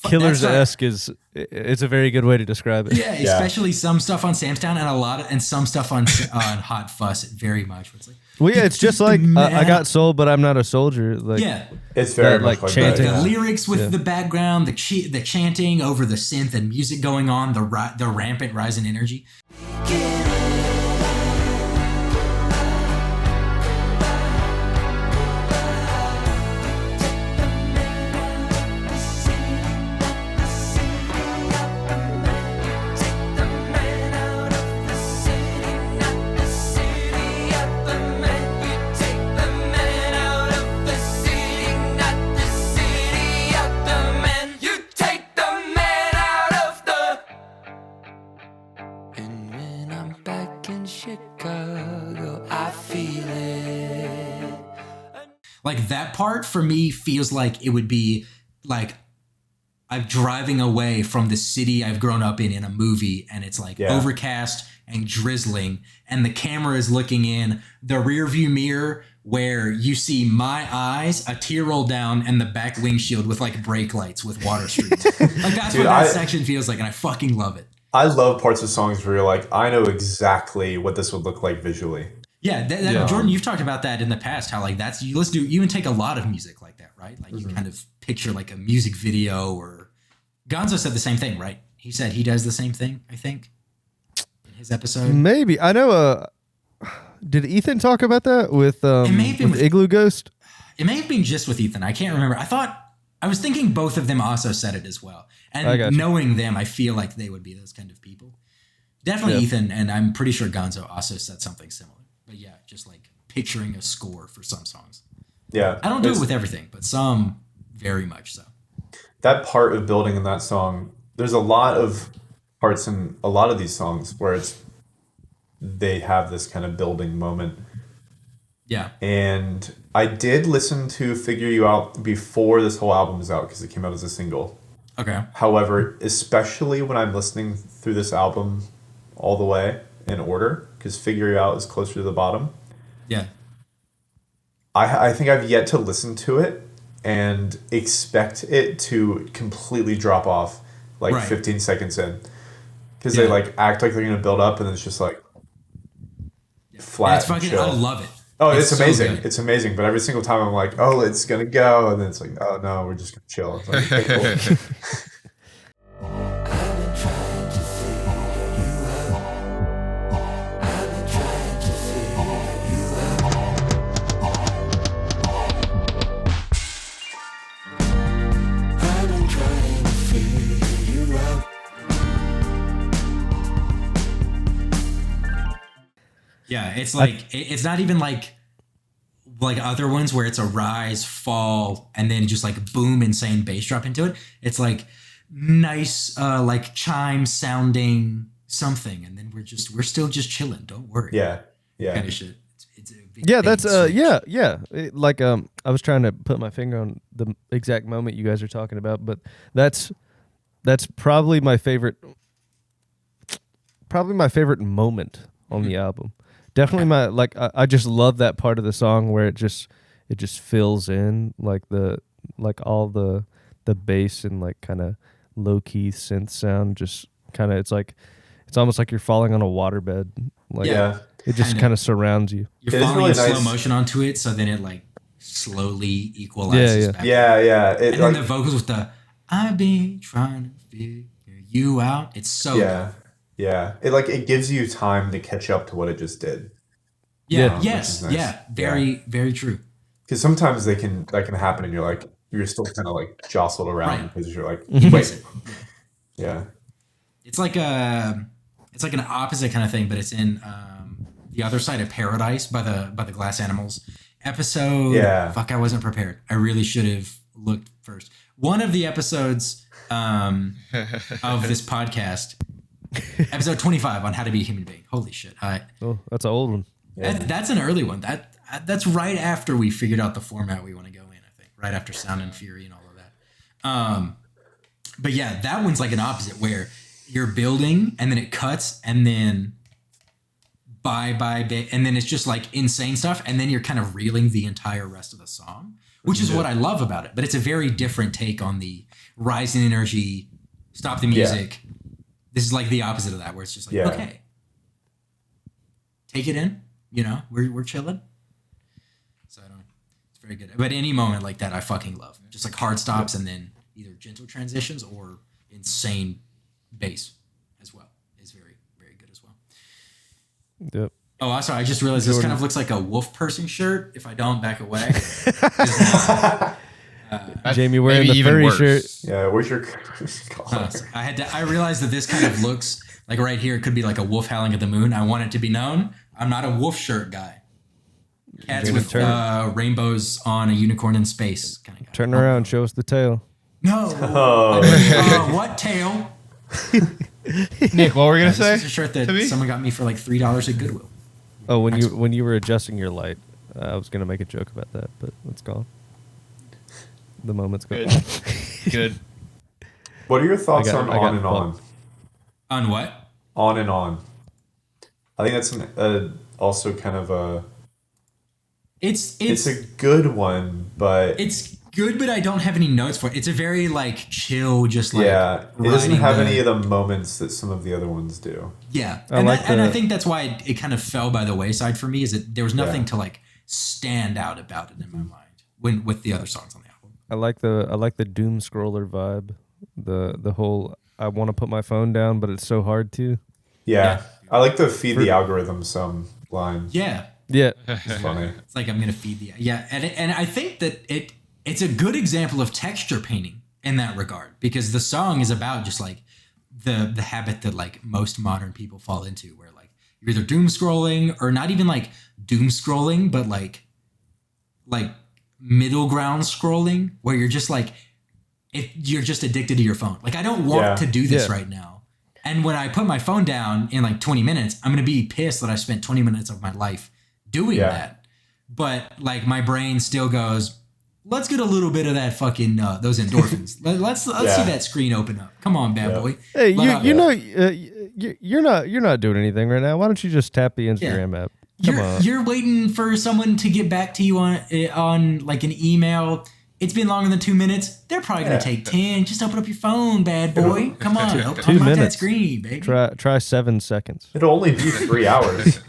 Killers-esque it's a very good way to describe it. Yeah, especially some stuff on Sam's Town and some stuff on Hot Fuss very much. Where it's like, Well, yeah, it's just like I got soul, but I'm not a soldier. Like, yeah, it's very that, much like, like chanting. that. the Yeah. lyrics with the background, the chanting over the synth and music going on, the rampant rise in energy. And when I'm back in Chicago, I feel it. Like that part for me feels like it would be like I'm driving away from the city I've grown up in a movie, and it's like overcast and drizzling, and the camera is looking in the rear view mirror where you see my eyes, a tear roll down, and the back windshield with like brake lights with water streams. Like that's what that section feels like, and I fucking love it. I love parts of songs where you're like, I know exactly what this would look like visually. Yeah, Jordan, you've talked about that in the past. How like that's you even take a lot of music like that, right? Like you kind of picture like a music video. Or Gonzo said the same thing, right? He said he does the same thing. I think in his episode. Maybe I know. Did Ethan talk about that with with Igloo Ghost? It may have been just with Ethan. I can't remember. I was thinking both of them also said it as well. And knowing them, I feel like they would be those kind of people. Definitely Ethan, and I'm pretty sure Gonzo also said something similar. But yeah, just like picturing a score for some songs. Yeah. I don't do it with everything, but some very much so. That part of building in that song, there's a lot of parts in a lot of these songs where they have this kind of building moment. Yeah. And I did listen to Figure You Out before this whole album was out because it came out as a single. Okay. However, especially when I'm listening through this album all the way in order, because Figure You Out is closer to the bottom. Yeah. I think I've yet to listen to it and expect it to completely drop off like 15 seconds in. Because they like act like they're going to build up and then it's just like flat. It's fucking, chill. I love it. Oh, it's amazing. So it's amazing. But every single time I'm like, oh, it's going to go. And then it's like, oh, no, we're just going to chill. It's like, okay, cool. I've been trying to figure you out. I've been trying Yeah, it's like it's not even like other ones where it's a rise, fall, and then just like boom, insane bass drop into it. It's like nice, like chime sounding something, and then we're still just chilling. Don't worry. Yeah. Kind of shit. It's a big Yeah, bait that's and switch. yeah. I was trying to put my finger on the exact moment you guys are talking about, but that's probably my favorite moment on the album. Definitely I just love that part of the song where it just fills in like all the bass and like kind of low key synth sound, just kind of it's almost like you're falling on a waterbed. Like Yeah. it just kind of surrounds you. You're It is falling really in slow nice. motion onto it, so then it like slowly equalizes Yeah. back. Yeah. It, And then the vocals with the "I've been trying to figure you out." It's so good. Yeah. It gives you time to catch up to what it just did. Yeah. which Yes. is nice. Yeah. Very true. Because sometimes that can happen, and you're still kind of like jostled around Right. because you're like, Wait. wait, yeah, It's like an opposite kind of thing, but it's in The Other Side of Paradise by the Glass Animals episode. Yeah. Fuck, I wasn't prepared. I really should have looked first. One of the episodes of this podcast, episode 25 on how to be a human being. Holy shit! Oh, that's an old one. That's an early one. That's right after we figured out the format we want to go in. I think right after Sound and Fury and all of that. But yeah, that one's like an opposite where you're building and then it cuts and then bye and then it's just like insane stuff and then you're kind of reeling the entire rest of the song, which is what I love about it. But it's a very different take on the rise in energy, stop the music. This is like the opposite of that, where it's just like, okay, take it in. We're chilling. So it's very good. But any moment like that, I fucking love. Just like hard stops and then either gentle transitions or insane bass as well is very, very good as well. Yep. Oh, also, I just realized this kind of looks like a wolf person shirt. If I don't back away, Jamie wearing maybe the even furry worse. shirt. yeah. Where's your collar? I realized that this kind of looks like right here. It could be like a wolf howling at the moon. I want it to be known I'm not a wolf shirt guy. Cats Jamie, with rainbows on a unicorn in space kind of guy. Turn around, show us the tail. No. Oh. What tail? Nick, what were we gonna This say? is a shirt that to me? someone got me for like $3 at Goodwill. Oh, when you were adjusting your light, I was gonna make a joke about that, but it's gone. The moment's gone. Good. What are your thoughts I on got On and On? fucked. On what? On and On. I think that's also kind of a. It's a good one, but it's good, but I don't have any notes for it. It's a very like chill, just like yeah, it doesn't riding have the- any of the moments that some of the other ones do. Yeah, I and, like and I the- think that's why it kind of fell by the wayside for me. Is that there was nothing to like stand out about it in my mind with the other songs on the album. I like the doom scroller vibe. The whole I want to put my phone down, but it's so hard to. Yeah, I like the feed the algorithm some line. Yeah, Yeah, It's funny. it's like I'm gonna feed the and I think that it's a good example of texture painting in that regard because the song is about just like the habit that like most modern people fall into, where like you're either doom scrolling or not even like doom scrolling, but like middle ground scrolling, where you're just like you're just addicted to your phone. Like I don't want to do this right now. And when I put my phone down in like 20 minutes, I'm going to be pissed that I spent 20 minutes of my life doing that. But like my brain still goes, let's get a little bit of that fucking those endorphins. Let's see that screen open up. Come on, bad boy. hey, Let you out- know, you're not doing anything right now. Why don't you just tap the Instagram app? Come on. You're waiting for someone to get back to you on like an email. It's been longer than 2 minutes. They're probably going to take 10. Just open up your phone, bad boy. Come on. Open 2 up that minutes. screen, baby. Try 7 seconds. It'll only be 3 hours.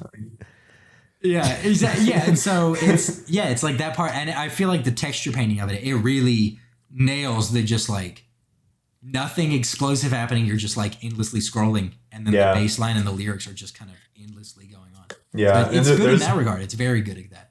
Yeah, exactly. Yeah, and so it's like that part, and I feel like the texture painting of it really nails the just like nothing explosive happening. You're just like endlessly scrolling, and then the bass line and the lyrics are just kind of endlessly going on. Yeah, But it's good in that regard. It's very good at that.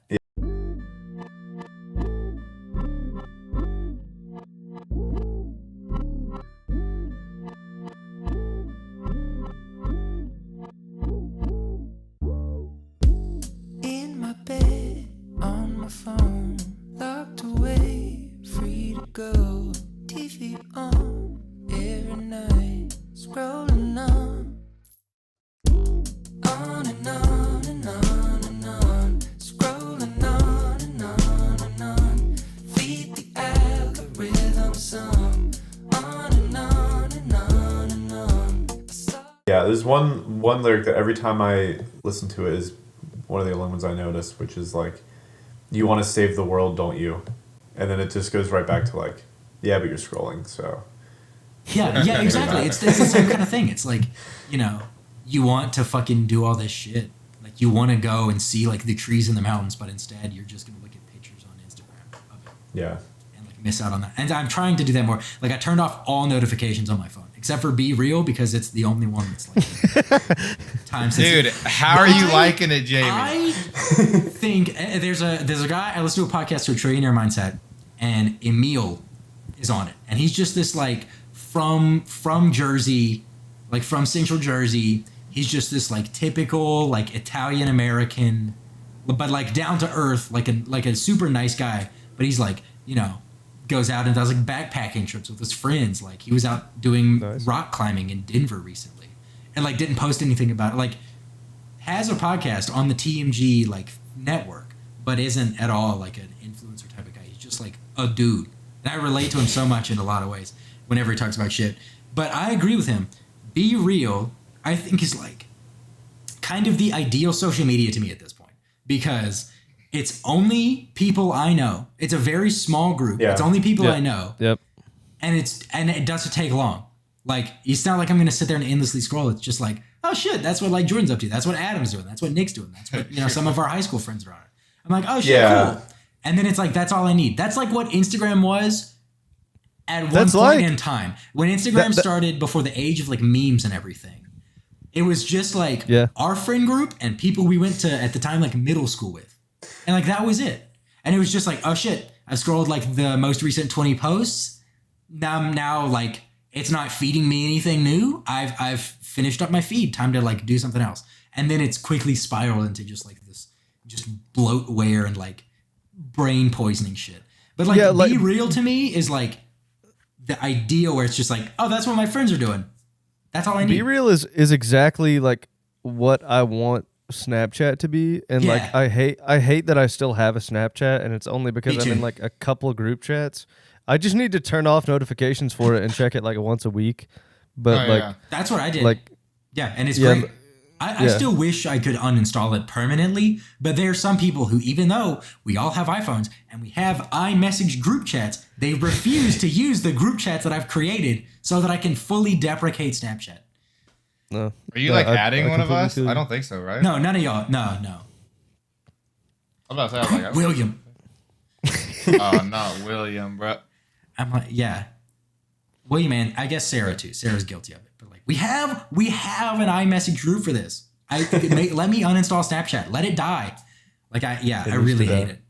Yeah, there's one lyric that every time I listen to it is one of the only ones I notice, which is like, "You want to save the world, don't you?" And then it just goes right back to like, "Yeah, but you're scrolling." So Yeah, exactly. It's the same kind of thing. It's like, you want to fucking do all this shit. Like, you want to go and see like the trees in the mountains, but instead you're just gonna look at pictures on Instagram of it. yeah, And like miss out on that. And I'm trying to do that more. Like, I turned off all notifications on my phone except for Be Real because it's the only one that's like time sensitive. Dude, how are you liking it, Jamie? I think there's a guy, I listen to a podcast to a Trillionaire Mindset, and Emil is on it. And he's just this like from Jersey, like from Central Jersey. He's just this like typical like Italian American, but like down to earth, like a super nice guy. But he's like, goes out and does like backpacking trips with his friends. Like, he was out doing rock climbing in Denver recently, and like didn't post anything about it. Like, has a podcast on the TMG like network, but isn't at all like an influencer type of guy. He's just like a dude, and I relate to him so much in a lot of ways whenever he talks about shit. But I agree with him. Be Real, I think, is like kind of the ideal social media to me at this point, because it's only people I know. It's a very small group. Yeah. It's only people I know. Yep. And it doesn't take long. Like, it's not like I'm going to sit there and endlessly scroll. It's just like, oh shit, that's what like Jordan's up to. That's what Adam's doing. That's what Nick's doing. That's what, some of our high school friends are on it. I'm like, oh shit, cool. And then it's like, that's all I need. That's like what Instagram was at one point in time. When Instagram started before the age of like memes and everything, it was just like our friend group and people we went to at the time like middle school with. And like, that was it. And it was just like, oh shit, I scrolled like the most recent 20 posts. Now like, it's not feeding me anything new. I've finished up my feed. Time to like do something else. And then it's quickly spiraled into just like this just bloatware and like brain poisoning shit. But like, Be Real to me is like the ideal where it's just like, oh, that's what my friends are doing. That's all I need. Be Real is exactly like what I want Snapchat to be, and like I hate that I still have a Snapchat, and it's only because I'm in like a couple of group chats. I just need to turn off notifications for it and check it like once a week. But that's what I did. Like, and it's great. I still wish I could uninstall it permanently, but there are some people who, even though we all have iPhones and we have iMessage group chats, they refuse to use the group chats that I've created so that I can fully deprecate Snapchat. No. Are you like adding one of us? I don't think so, right? No, none of y'all. No. I'm about to say, like, William. Oh, not William, bro. I'm like, William, and I guess Sarah too. Sarah's guilty of it. But like, we have an iMessage group for this. Let me uninstall Snapchat. Let it die. Like, I really hate it.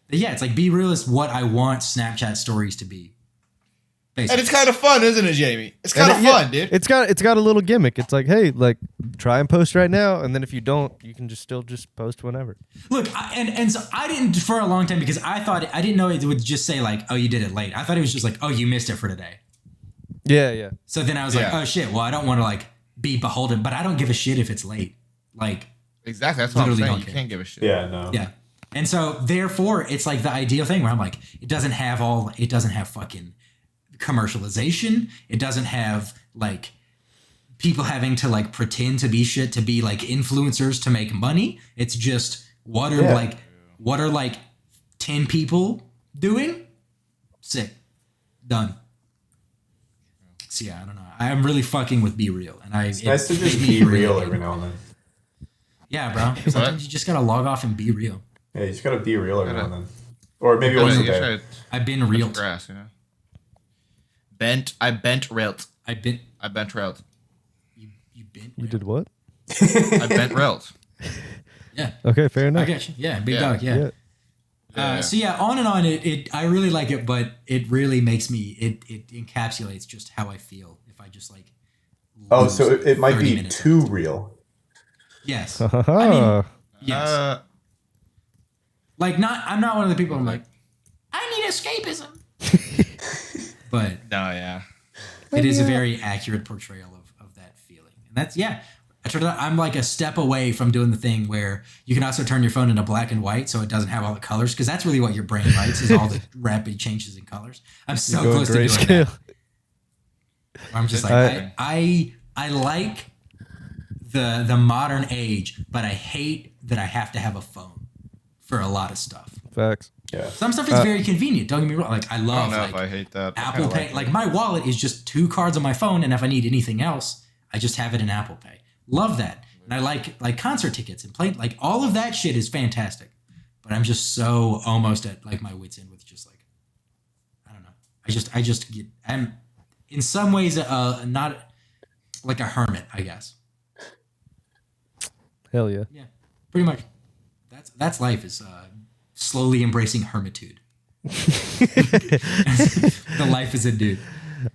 But yeah, it's like, Be Real is what I want Snapchat stories to be. Basically. And it's kind of fun, isn't it, Jamie? It's kind of fun, dude. It's got a little gimmick. It's like, hey, like, try and post right now, and then if you don't, you can still post whenever. Look, and so I didn't for a long time, because I didn't know it would just say like, oh, you did it late. I thought it was just like, oh, you missed it for today. Yeah. So then I was like, oh shit, well, I don't want to like be beholden, but I don't give a shit if it's late. Like, exactly, that's what I'm saying. You can't give a shit. Yeah, no. Yeah. And so therefore, it's like the ideal thing where I'm like, it doesn't have fucking commercialization. It doesn't have like people having to like pretend to be shit to be like influencers to make money. It's just what are like 10 people doing? Sick. Done. So yeah, I don't know. I'm really fucking with Be Real, and it's nice to just be real every now and then. Yeah, bro. Sometimes you just gotta log off and be real. Yeah, you just gotta be real every now and then, or maybe once a day. I've been real. Grass, I bent railed. I bent railed. You bent. You did what? I bent railed. Yeah. Okay, fair enough. I got you. Yeah, big dog. Yeah. So yeah, on and on. It I really like it, but it really makes me. It encapsulates just how I feel if I just like. Oh, so it might be too real. Yes. I mean, yes. Like I'm not one of the people. I'm like, I need escapism. But no, yeah, it is a very accurate portrayal of that feeling, and that's I'm like a step away from doing the thing where you can also turn your phone into black and white so it doesn't have all the colors, because that's really what your brain likes is all the rapid changes in colors. I'm so close to doing that. I'm just like I like the modern age, but I hate that I have to have a phone for a lot of stuff. Facts. Yeah. Some stuff is very convenient. Don't get me wrong. Like I I love don't know like if I hate that. Apple Pay. Like my wallet is just 2 cards on my phone, and if I need anything else, I just have it in Apple Pay. Love that. And I like concert tickets and play like all of that shit is fantastic. But I'm just so almost at like my wit's end with just like I don't know. I just get I'm in some ways not like a hermit, I guess. Hell yeah. Yeah, pretty much. That's life is slowly embracing hermitude. The life is a dude.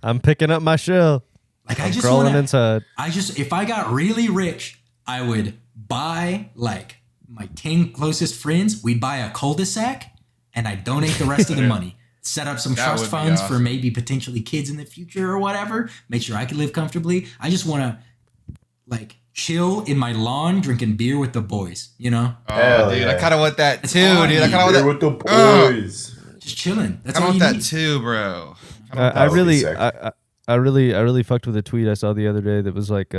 I'm picking up my shell. Like I'm crawling inside. If I got really rich, I would buy like my 10 closest friends. We'd buy a cul-de-sac, and I'd donate the rest of the money. Set up some That trust would be funds for awesome. maybe potentially kids in the future or whatever. Make sure I can live comfortably. I just want to like chill in my lawn, drinking beer with the boys. You know, Oh, Hell dude, yeah. I kind of want that It's too, all dude. I you. kind of want Here that. with the Ugh. boys. just chilling. That's I all want you that need. too, bro. I That would be really, sick. I really fucked with a tweet I saw the other day that was like,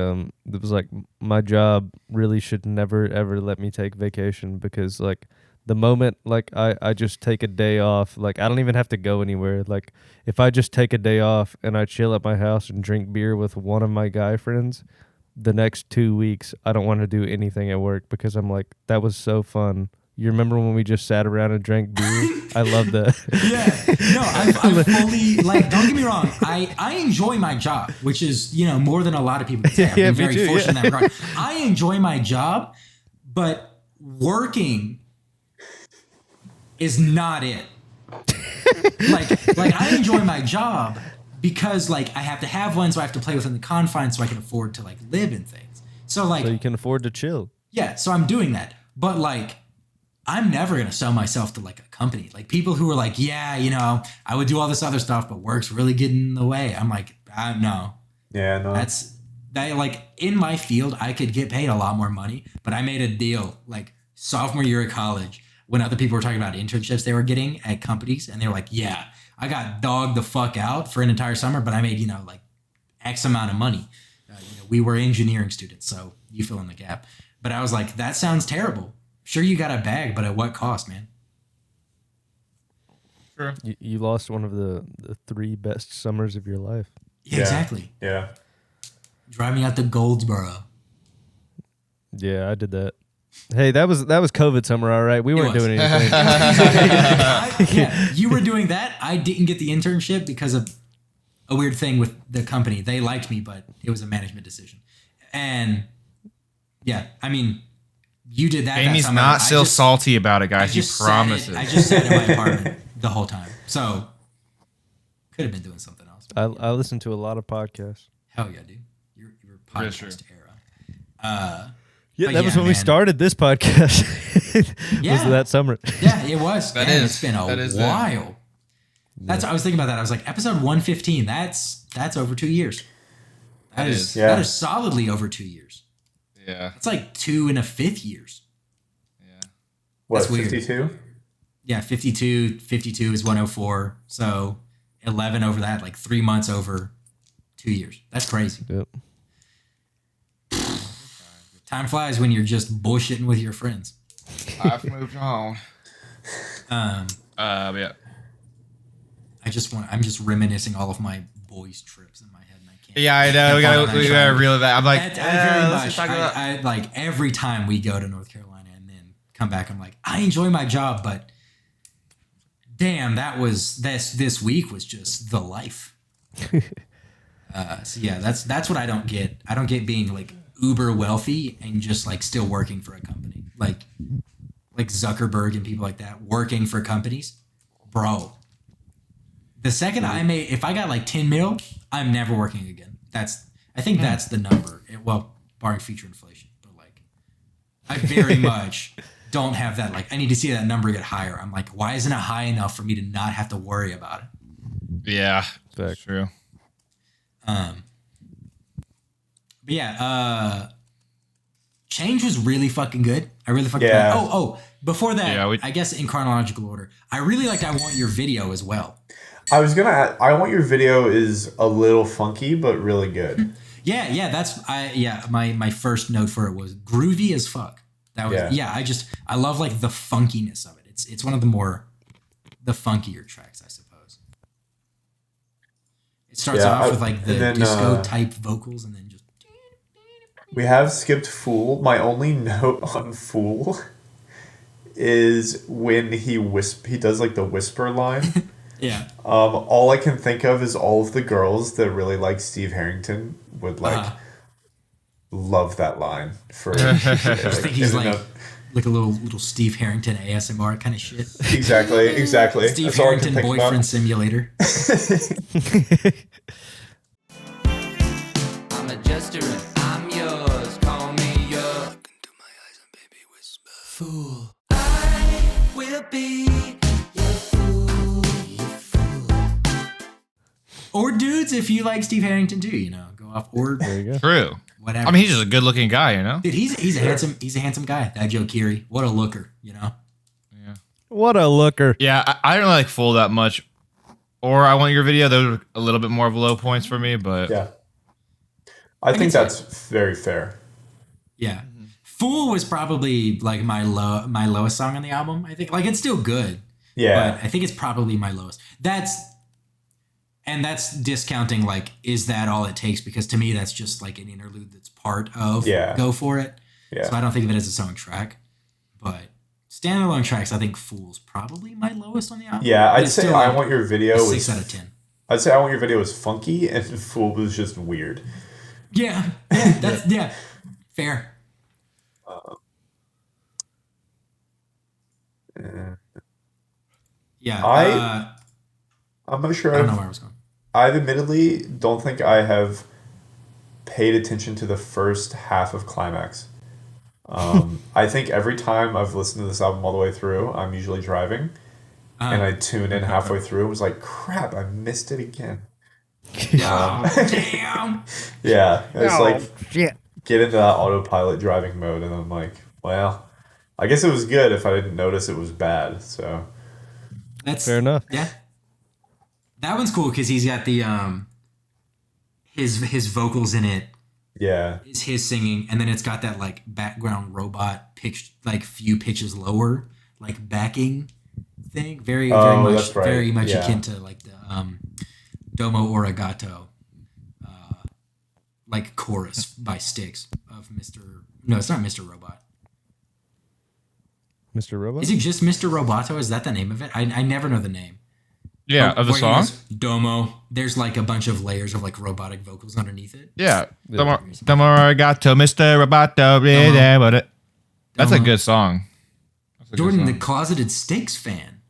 my job really should never ever let me take vacation because like the moment like I just take a day off, like I don't even have to go anywhere. Like if I just take a day off and I chill at my house and drink beer with one of my guy friends, the next 2 weeks I don't want to do anything at work because I'm like that was so fun. You remember when we just sat around and drank beer? I love that. Yeah, no, I fully like. Don't get me wrong. I enjoy my job, which is more than a lot of people can say. I've Yeah, been me very too, fortunate yeah. in that regard. I enjoy my job, but working is not it. like I enjoy my job because like I have to have one, so I have to play within the confines, so I can afford to like live in things. So like So you can afford to chill. yeah, so I'm doing that. But like I'm never going to sell myself to like a company. Like people who are like, yeah, I would do all this other stuff, but work's really getting in the way. I'm like, no, Yeah, no. that like in my field, I could get paid a lot more money, but I made a deal like sophomore year of college when other people were talking about internships they were getting at companies. And they were like, yeah, I got dogged the fuck out for an entire summer, but I made, like X amount of money. We were engineering students, so you fill in the gap. But I was like, that sounds terrible. Sure, you got a bag, but at what cost, man? Sure. You lost one of the 3 best summers of your life. Yeah, exactly. Yeah. Driving out to Goldsboro. Yeah, I did that. Hey, that was COVID summer, all right. We weren't was. doing anything. Yeah, you were doing that. I didn't get the internship because of a weird thing with the company. They liked me, but it was a management decision. And yeah, I mean, you did that. Amy's summer. not I still just- salty about it, I guys. He just promises. I just sat in my apartment the whole time. So could have been doing something else. I listened to a lot of podcasts. Hell yeah, dude. Your That's true. podcast era. Yeah, But that was when we man. started this podcast. Yeah. Was that summer? Yeah, it was. That Man, is- It's been a that is while. That's. I was thinking about that. I was like, episode 115. That's over 2 years. That is. Yeah. That is solidly over 2 years. Yeah. It's like 2 1/5 years. Yeah. What, That's weird. 52? Yeah, 52 is 104. So 11 over that, like 3 months over 2 years. That's crazy. Yep. Time flies when you're just bullshitting with your friends. I've moved on. But Yeah. I'm just reminiscing all of my boys' trips in my head, and I can't. Yeah, I know. We gotta reel that. I'm like, I very let's much. talk about. I like every time we go to North Carolina and then come back, I'm like, I enjoy my job, but damn, this week was just the life. So yeah, that's what I don't get. I don't get being like uber wealthy and just like still working for a company, like Zuckerberg and people like that working for companies, bro. The second if I got like 10 mil, I'm never working again. I think that's the number. Well, barring future inflation, but like, I very much don't have that. Like, I need to see that number get higher. I'm like, why isn't it high enough for me to not have to worry about it? Yeah, that's true. But yeah, Change was really fucking good. I really fucking Yeah. before that, Yeah, I guess in chronological order, I really liked I Want Your Video as well. I was gonna add, I Want Your Video is a little funky, but really good. Yeah. My first note for it was groovy as fuck. That was I love like the funkiness of it. It's one of the funkier tracks, I suppose. It starts off with like the disco type vocals, and then just. We have skipped Fool. My only note on Fool is when he does like the whisper line. Yeah. All I can think of is all of the girls that really like Steve Harrington would like love that line for. I think he's like a little Steve Harrington ASMR kind of shit. Exactly. Steve That's all I can Harrington think boyfriend about. simulator. I'm a jester and I'm yours. Call me your. Look into my eyes and baby whisper. Fool. I will be your fool. Or dudes, if you like Steve Harrington too, go off. Or There you go. True. whatever. I mean, he's just a good-looking guy, you know. Dude, he's a handsome guy. That Joe Keery, what a looker, Yeah. What a looker. Yeah, I don't like Fool that much. Or I Want Your Video. Those are a little bit more of low points for me, but Yeah. I think that's very fair. Yeah. Fool was probably like my lowest song on the album. I think like it's still good. Yeah. But I think it's probably my lowest. That's discounting like is that all it takes, because to me that's just like an interlude that's part of Go For It. Yeah. So I don't think of it as its own track. But standalone tracks, I think Fool's probably my lowest on the album. Yeah, But I'd it's say still, I like, Want Your Video a was 6 out of 10. I'd say I Want Your Video was funky and Fool was just weird. Yeah. That's fair. Yeah. I'm not sure. I don't know where I was going. I've admittedly don't think I have paid attention to the first half of Climax. I think every time I've listened to this album all the way through, I'm usually driving, and I tune in halfway through. I was like, crap, I missed it again. Damn. Yeah, it's like shit. get into that autopilot driving mode, and I'm like, well, I guess it was good if I didn't notice it was bad. So That's Fair enough. Yeah. That one's cool because he's got the his vocals in it. yeah, It's his singing, and then it's got that like background robot pitched like few pitches lower, like backing thing. Very much that's right. very much Yeah. akin to like the Domo Origato like chorus by Styx of Mr. No, it's not Mr. Robot. Mr. Robot? Is it just Mr. Roboto? Is that the name of it? I never know the name. yeah, of the Where he song. goes, Domo. There's like a bunch of layers of like robotic vocals underneath it. Yeah, the more I got to Mr. Roboto, yeah, but that's a good song. That's a good Jordan, the song. closeted Styx fan.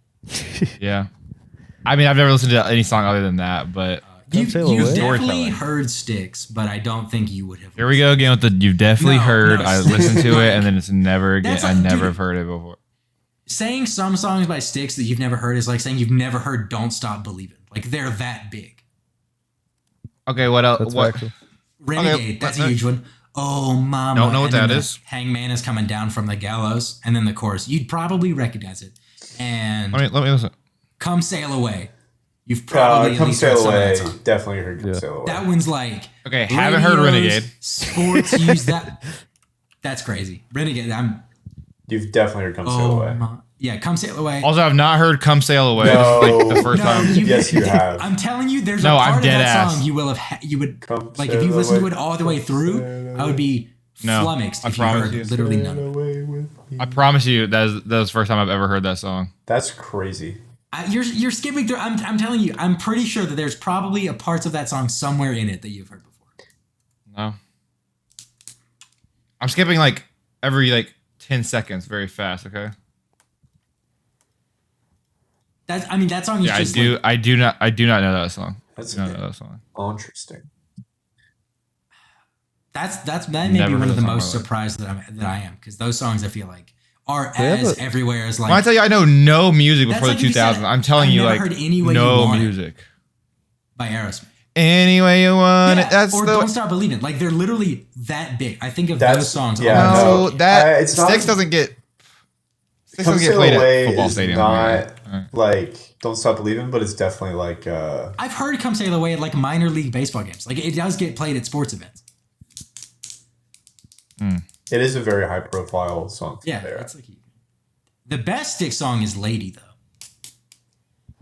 Yeah, I mean, I've never listened to any song other than that, but You've sail away. definitely Storytelling. heard Styx, but I don't think you would have. here we go again with the you've definitely No, heard. no, I listened to it, and then it's never again. That's I like- never dude. have heard it before. Saying some songs by Styx that you've never heard is like saying you've never heard "Don't Stop Believing." Like they're that big. Okay, what else? That's What? factual. Renegade, that's a huge one. Oh, mama. Don't know what And then that the is. Hangman is coming down from the gallows, and then the chorus. You'd probably recognize it. And Let me listen. Come Sail Away. You've probably at Come least heard Sail some of that Away. song. Definitely heard Come Yeah. Sail Away. That one's like Okay, haven't heard radios, Renegade. Sports use that. That's crazy. Renegade. You've definitely heard Come Sail Away. Yeah, Come Sail Away. Also, I've not heard "Come Sail Away." No. Like the first No, time. Yes, you have. I'm telling you, there's No, a I'm part of dead that ass. song you will have. You would Come like sail if you listened to away, it all the way come through. sail I would be No, flummoxed I if you promise heard you. literally none of it. Away with me. I promise you, that was the first time I've ever heard that song. That's crazy. You're skipping through. I'm telling you, I'm pretty sure that there's probably a parts of that song somewhere in it that you've heard before. No, I'm skipping like every 10 seconds, very fast. Okay. That song is Yeah, just I do not know that song. That's I do not okay. know that song. Interesting. that may be Never one heard of the that song in most my life. surprised that I am, because those songs I feel like are They have as a- everywhere as like When I tell you I know no music That's before like the you said, 2000s, I'm telling I've you never like heard Any Way You no Want It. music. by Aerosmith. Any way you want it. That's or the Don't Stop Believing. Like they're literally that big. I think of That's- those songs. yeah, all the time. no, that it's not- Styx doesn't get This Come doesn't get Sail played Away at football is stadium. not Right. like Don't Stop Believing, but it's definitely like I've heard "Come Sail Away" at like minor league baseball games. Like it does get played at sports events. it is a very high profile song. Yeah, there. it's like the best Styx song is "Lady" though.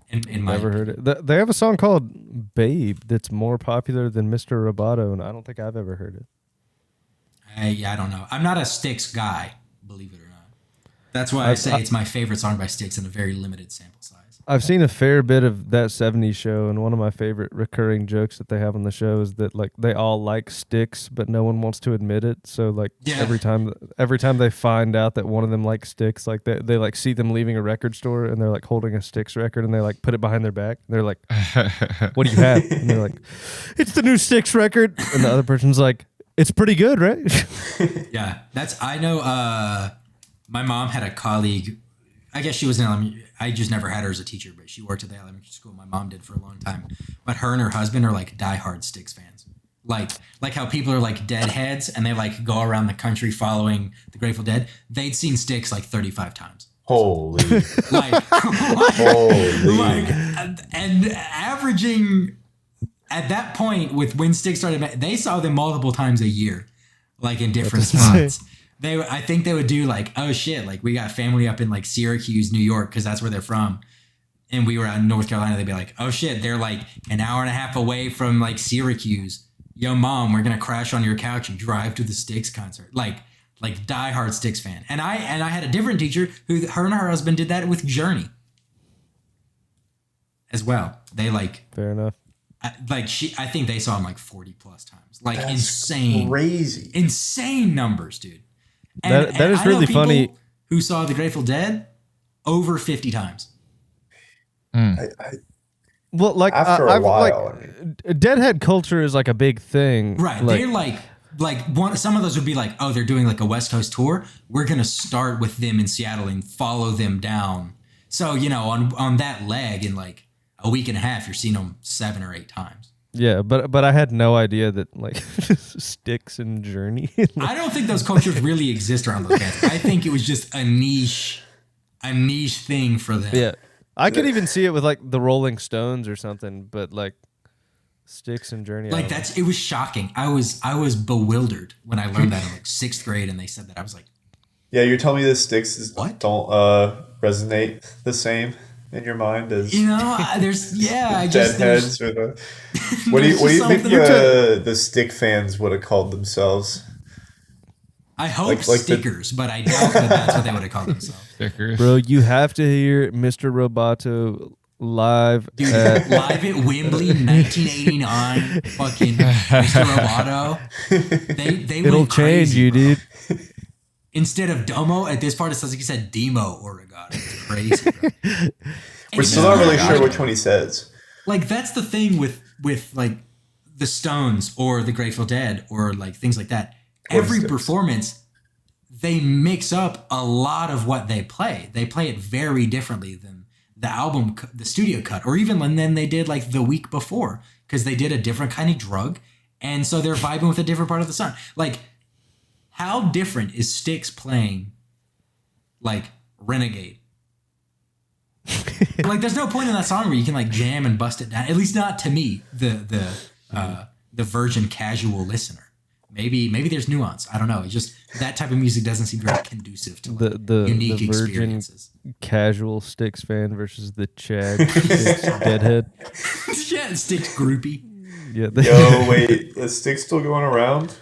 In my Never heard it. They have a song called "Babe" that's more popular than Mr. Roboto, and I don't think I've ever heard it. I don't know. I'm not a Styx guy, believe it or not. That's why I say it's my favorite song by Styx in a very limited sample size. I've seen a fair bit of that '70s show, and one of my favorite recurring jokes that they have on the show is that like they all like Styx, but no one wants to admit it. So like every time they find out that one of them likes Styx, like they like see them leaving a record store and they're like holding a Styx record and they like put it behind their back. And they're like, "What do you have?" And they're like, "It's the new Styx record." And the other person's like, "It's pretty good, right?" Yeah, I know. My mom had a colleague. I guess she was in elementary. I just never had her as a teacher, but she worked at the elementary school. My mom did for a long time. But her and her husband are like diehard Styx fans. Like how people are like Deadheads and they like go around the country following the Grateful Dead. They'd seen Styx like 35 times. Holy. Holy. And averaging at that point with when Styx started, they saw them multiple times a year, like in different spots. I think they would do like, oh shit, like we got family up in like Syracuse, New York, because that's where they're from. And we were out in North Carolina. They'd be like, oh shit, they're like an hour and a half away from like Syracuse. Yo, mom, we're gonna crash on your couch and drive to the Styx concert. Like diehard Styx fan. And I had a different teacher who her and her husband did that with Journey as well. They like Fair enough. I think they saw him like 40 plus times. Like That's insane numbers, dude. That is I know really people funny. Who saw the Grateful Dead over 50 times. Well, like After a while, Deadhead culture is like a big thing, Right. They're like some of those would be like, oh, they're doing like a West Coast tour. We're gonna start with them in Seattle and follow them down. So, you know, on that leg in like a week and a half, you're seeing them 7 or 8 times. Yeah, but I had no idea that like Styx and Journey. I don't think those cultures really exist around those bands. I think it was just a niche thing for them. Yeah, I could even see it with like the Rolling Stones or something, but like Styx and Journey. Like it was shocking. I was bewildered when I learned that in like 6th grade, and they said that. I was like, yeah, you're telling me the Styx What? don't resonate the same in your mind as you know, I just Deadheads or the. What do you think the Stick fans would have called themselves? I hope like stickers, but I doubt that's what they would have called themselves. Stickers. Bro, you have to hear Mr. Roboto live. Dude, live at Wembley, 1989, fucking Mr. Roboto. They It'll went change crazy, you, bro. dude. Instead of Domo, at this part it sounds like he said Demo Oregon. It's crazy, bro. We're still not really sure which one he says. Like that's the thing with like the Stones or the Grateful Dead or like things like that. Every performance, they mix up a lot of what they play. They play it very differently than the album, the studio cut, or even when then they did like the week before, because they did a different kind of drug, and so they're vibing with a different part of the song. Like, how different is Styx playing like Renegade? Like, there's no point in that song where you can like jam and bust it down. At least not to me, the virgin casual listener. Maybe there's nuance. I don't know. It's just that type of music doesn't seem very conducive to like, The unique virgin experiences. Casual Styx fan versus the Chad Styx Deadhead. Yeah, Styx groupie. Yeah, Yo, wait, is Stick still going around?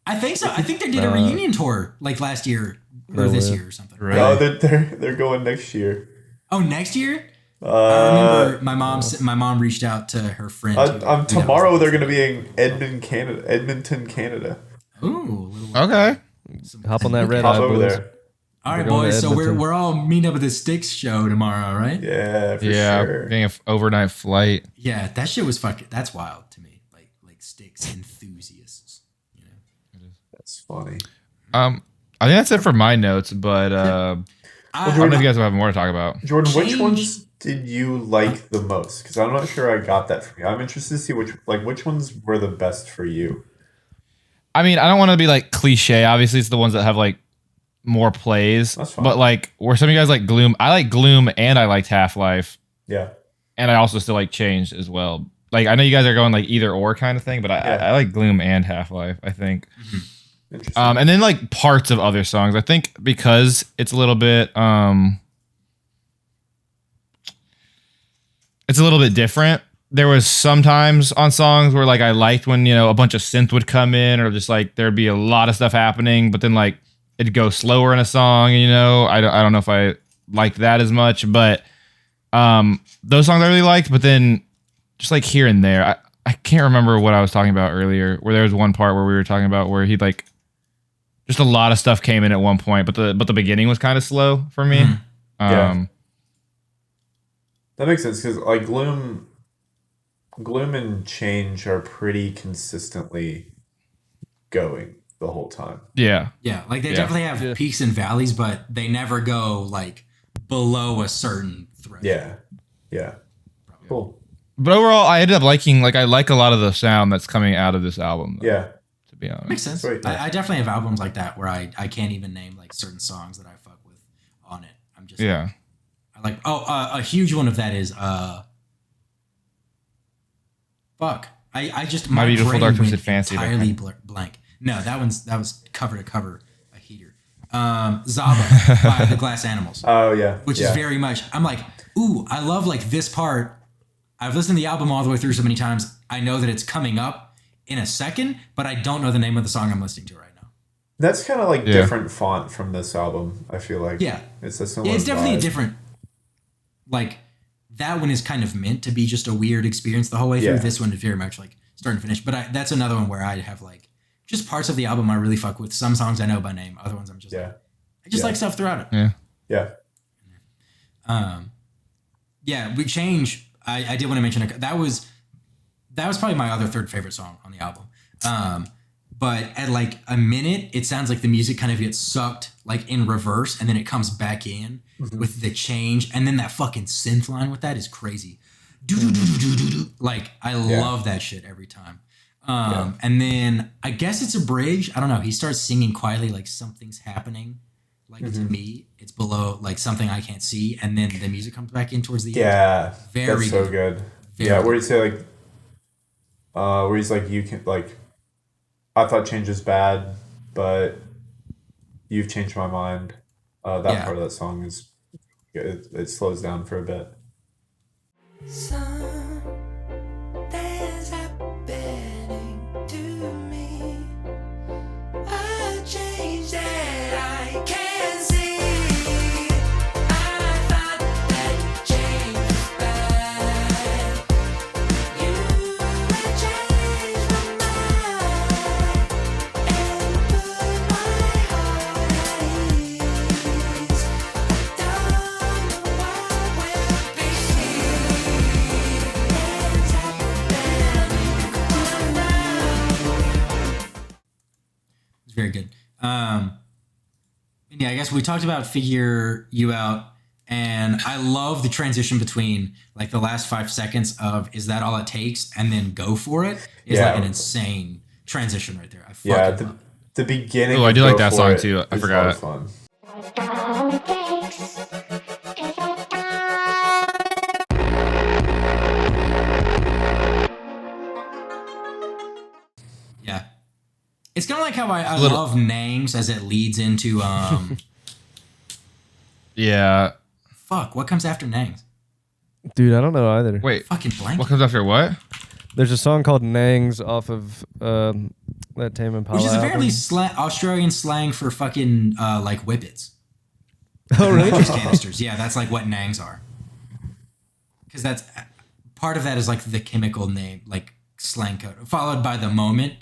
I think so. I think they did a reunion tour like last year or this year or something. Right. No, they're going next year. Oh, next year? I remember my mom reached out to her friend. Tomorrow they're going to be in Edmonton, Canada. Ooh. Okay. Hop on that red Hop eye, over boys. there. All right, We're going to boys. So Edmonton. we're all meeting up at the Styx show tomorrow, right? Yeah, for Yeah, sure. getting an overnight flight. Yeah, that shit was fucking. That's wild to me. Like Styx enthusiasts. You know? That's funny. I think that's it for my notes, but I don't know if you guys have more to talk about. Jordan, which Change- ones did you like the most? Because I'm not sure I got that from you. I'm interested to see which ones were the best for you. I mean, I don't want to be like cliche. Obviously, it's the ones that have like more plays. That's fine. But like where some of you guys like Gloom, I like Gloom and I liked Half-Life. Yeah. And I also still like Change as well. Like I know you guys are going like either or kind of thing, but I like Gloom and Half-Life, I think. Interesting. And then like parts of other songs. I think because it's a little bit different. There was sometimes on songs where like I liked when, you know, a bunch of synth would come in or just like there'd be a lot of stuff happening, but then like it'd go slower in a song, you know. I don't know if I liked that as much, but those songs I really liked, but then just like here and there, I can't remember what I was talking about earlier, where there was one part where we were talking about where he like just a lot of stuff came in at one point, but the beginning was kind of slow for me. Yeah. That makes sense because like Gloom and Change are pretty consistently going the whole time. Yeah, like they definitely have peaks and valleys, but they never go like below a certain threshold. Yeah. Cool. But overall, I ended up liking, like, I like a lot of the sound that's coming out of this album. Though, Yeah. to be honest. Makes sense. Sweet. I definitely have albums like that where I can't even name like certain songs that I fuck with on it. I'm just I like a huge one of that is fuck. I just My Beautiful brain Dark went Twisted Fancy. entirely blank. No, that was cover to cover a heater. Zaba by the Glass Animals. Oh yeah. Which is very much. I'm like, ooh, I love like this part. I've listened to the album all the way through so many times. I know that it's coming up in a second, but I don't know the name of the song I'm listening to right now. That's kind of like different font from this album. I feel like it's a similar. It's definitely vibe. a different. Like that one is kind of meant to be just a weird experience the whole way through. This one is very much like start and finish. But that's another one where I have like just parts of the album I really fuck with. Some songs I know by name. Other ones I'm just like, I just like stuff throughout it. Yeah. We Change. I did want to mention that was probably my other third favorite song on the album. But at like a minute, it sounds like the music kind of gets sucked like in reverse, and then it comes back in with the change, and then that fucking synth line with that is crazy. Like I love that shit every time. And then I guess it's a bridge. I don't know. He starts singing quietly, like something's happening. Like to me, it's below like something I can't see, and then the music comes back in towards the end. Yeah, very that's so good. Where you say like, where he's like, you can like, I thought change is bad, but you've changed my mind. That part of that song is, it slows down for a bit. Something's happening to me. A change that I can't see. I thought that change was bad. You had changed my mind and put my heart at ease. Don't know what will be. It's happening. It's very good. I guess we talked about Figure You Out, and I love the transition between like the last 5 seconds of "Is that all it takes?" and then "Go for it" is like an insane transition right there. I fucking love it. The beginning. Oh, I do like that Go song For It too. I is forgot a it. lot of fun. Yeah. It's kind of like how I love Nangs as it leads into Yeah. fuck, what comes after Nangs? Dude, I don't know either. Wait. Fucking blank. What comes after what? There's a song called Nangs off of that Tame Impala Which is apparently album. Australian slang for fucking like whippets. Oh, really? Just canisters. Yeah, that's like what Nangs are. Because that's part of that is like the chemical name, like slang code, followed by the moment.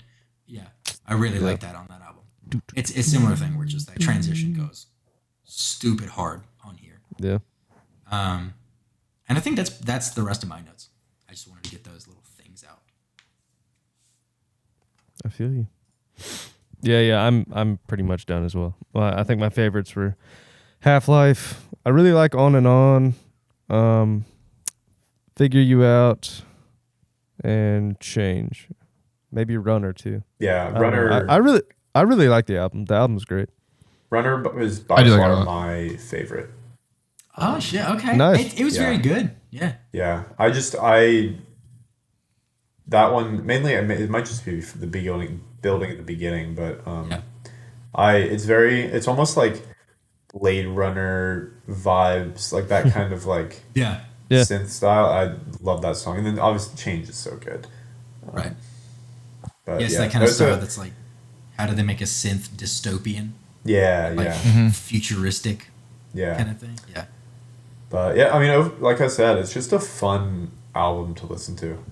Yeah, I really like that on that album. It's a similar thing where just that transition goes stupid hard on here. Yeah. And I think that's the rest of my notes. I just wanted to get those little things out. I feel you. Yeah, I'm pretty much done as well. Well, I think my favorites were Half-Life. I really like On and On, Figure You Out, and Change. Maybe Runner too. Yeah, I don't know. Runner. I really like the album. The album's great. Runner is I by do like it a far lot. my favorite. Oh shit! Okay, Nice. it was Yeah. very good. Yeah. Yeah, that one mainly. It might just be the building at the beginning, but Yeah. it's almost like Blade Runner vibes, like that kind of like Yeah. Yeah. synth style. I love that song, and then obviously Change is so good. Right. But Yes, yeah, that kind of those style. are- That's like, how do they make a synth dystopian, yeah, like yeah, futuristic yeah. kind of thing? Yeah. But yeah, I mean, like I said, it's just a fun album to listen to.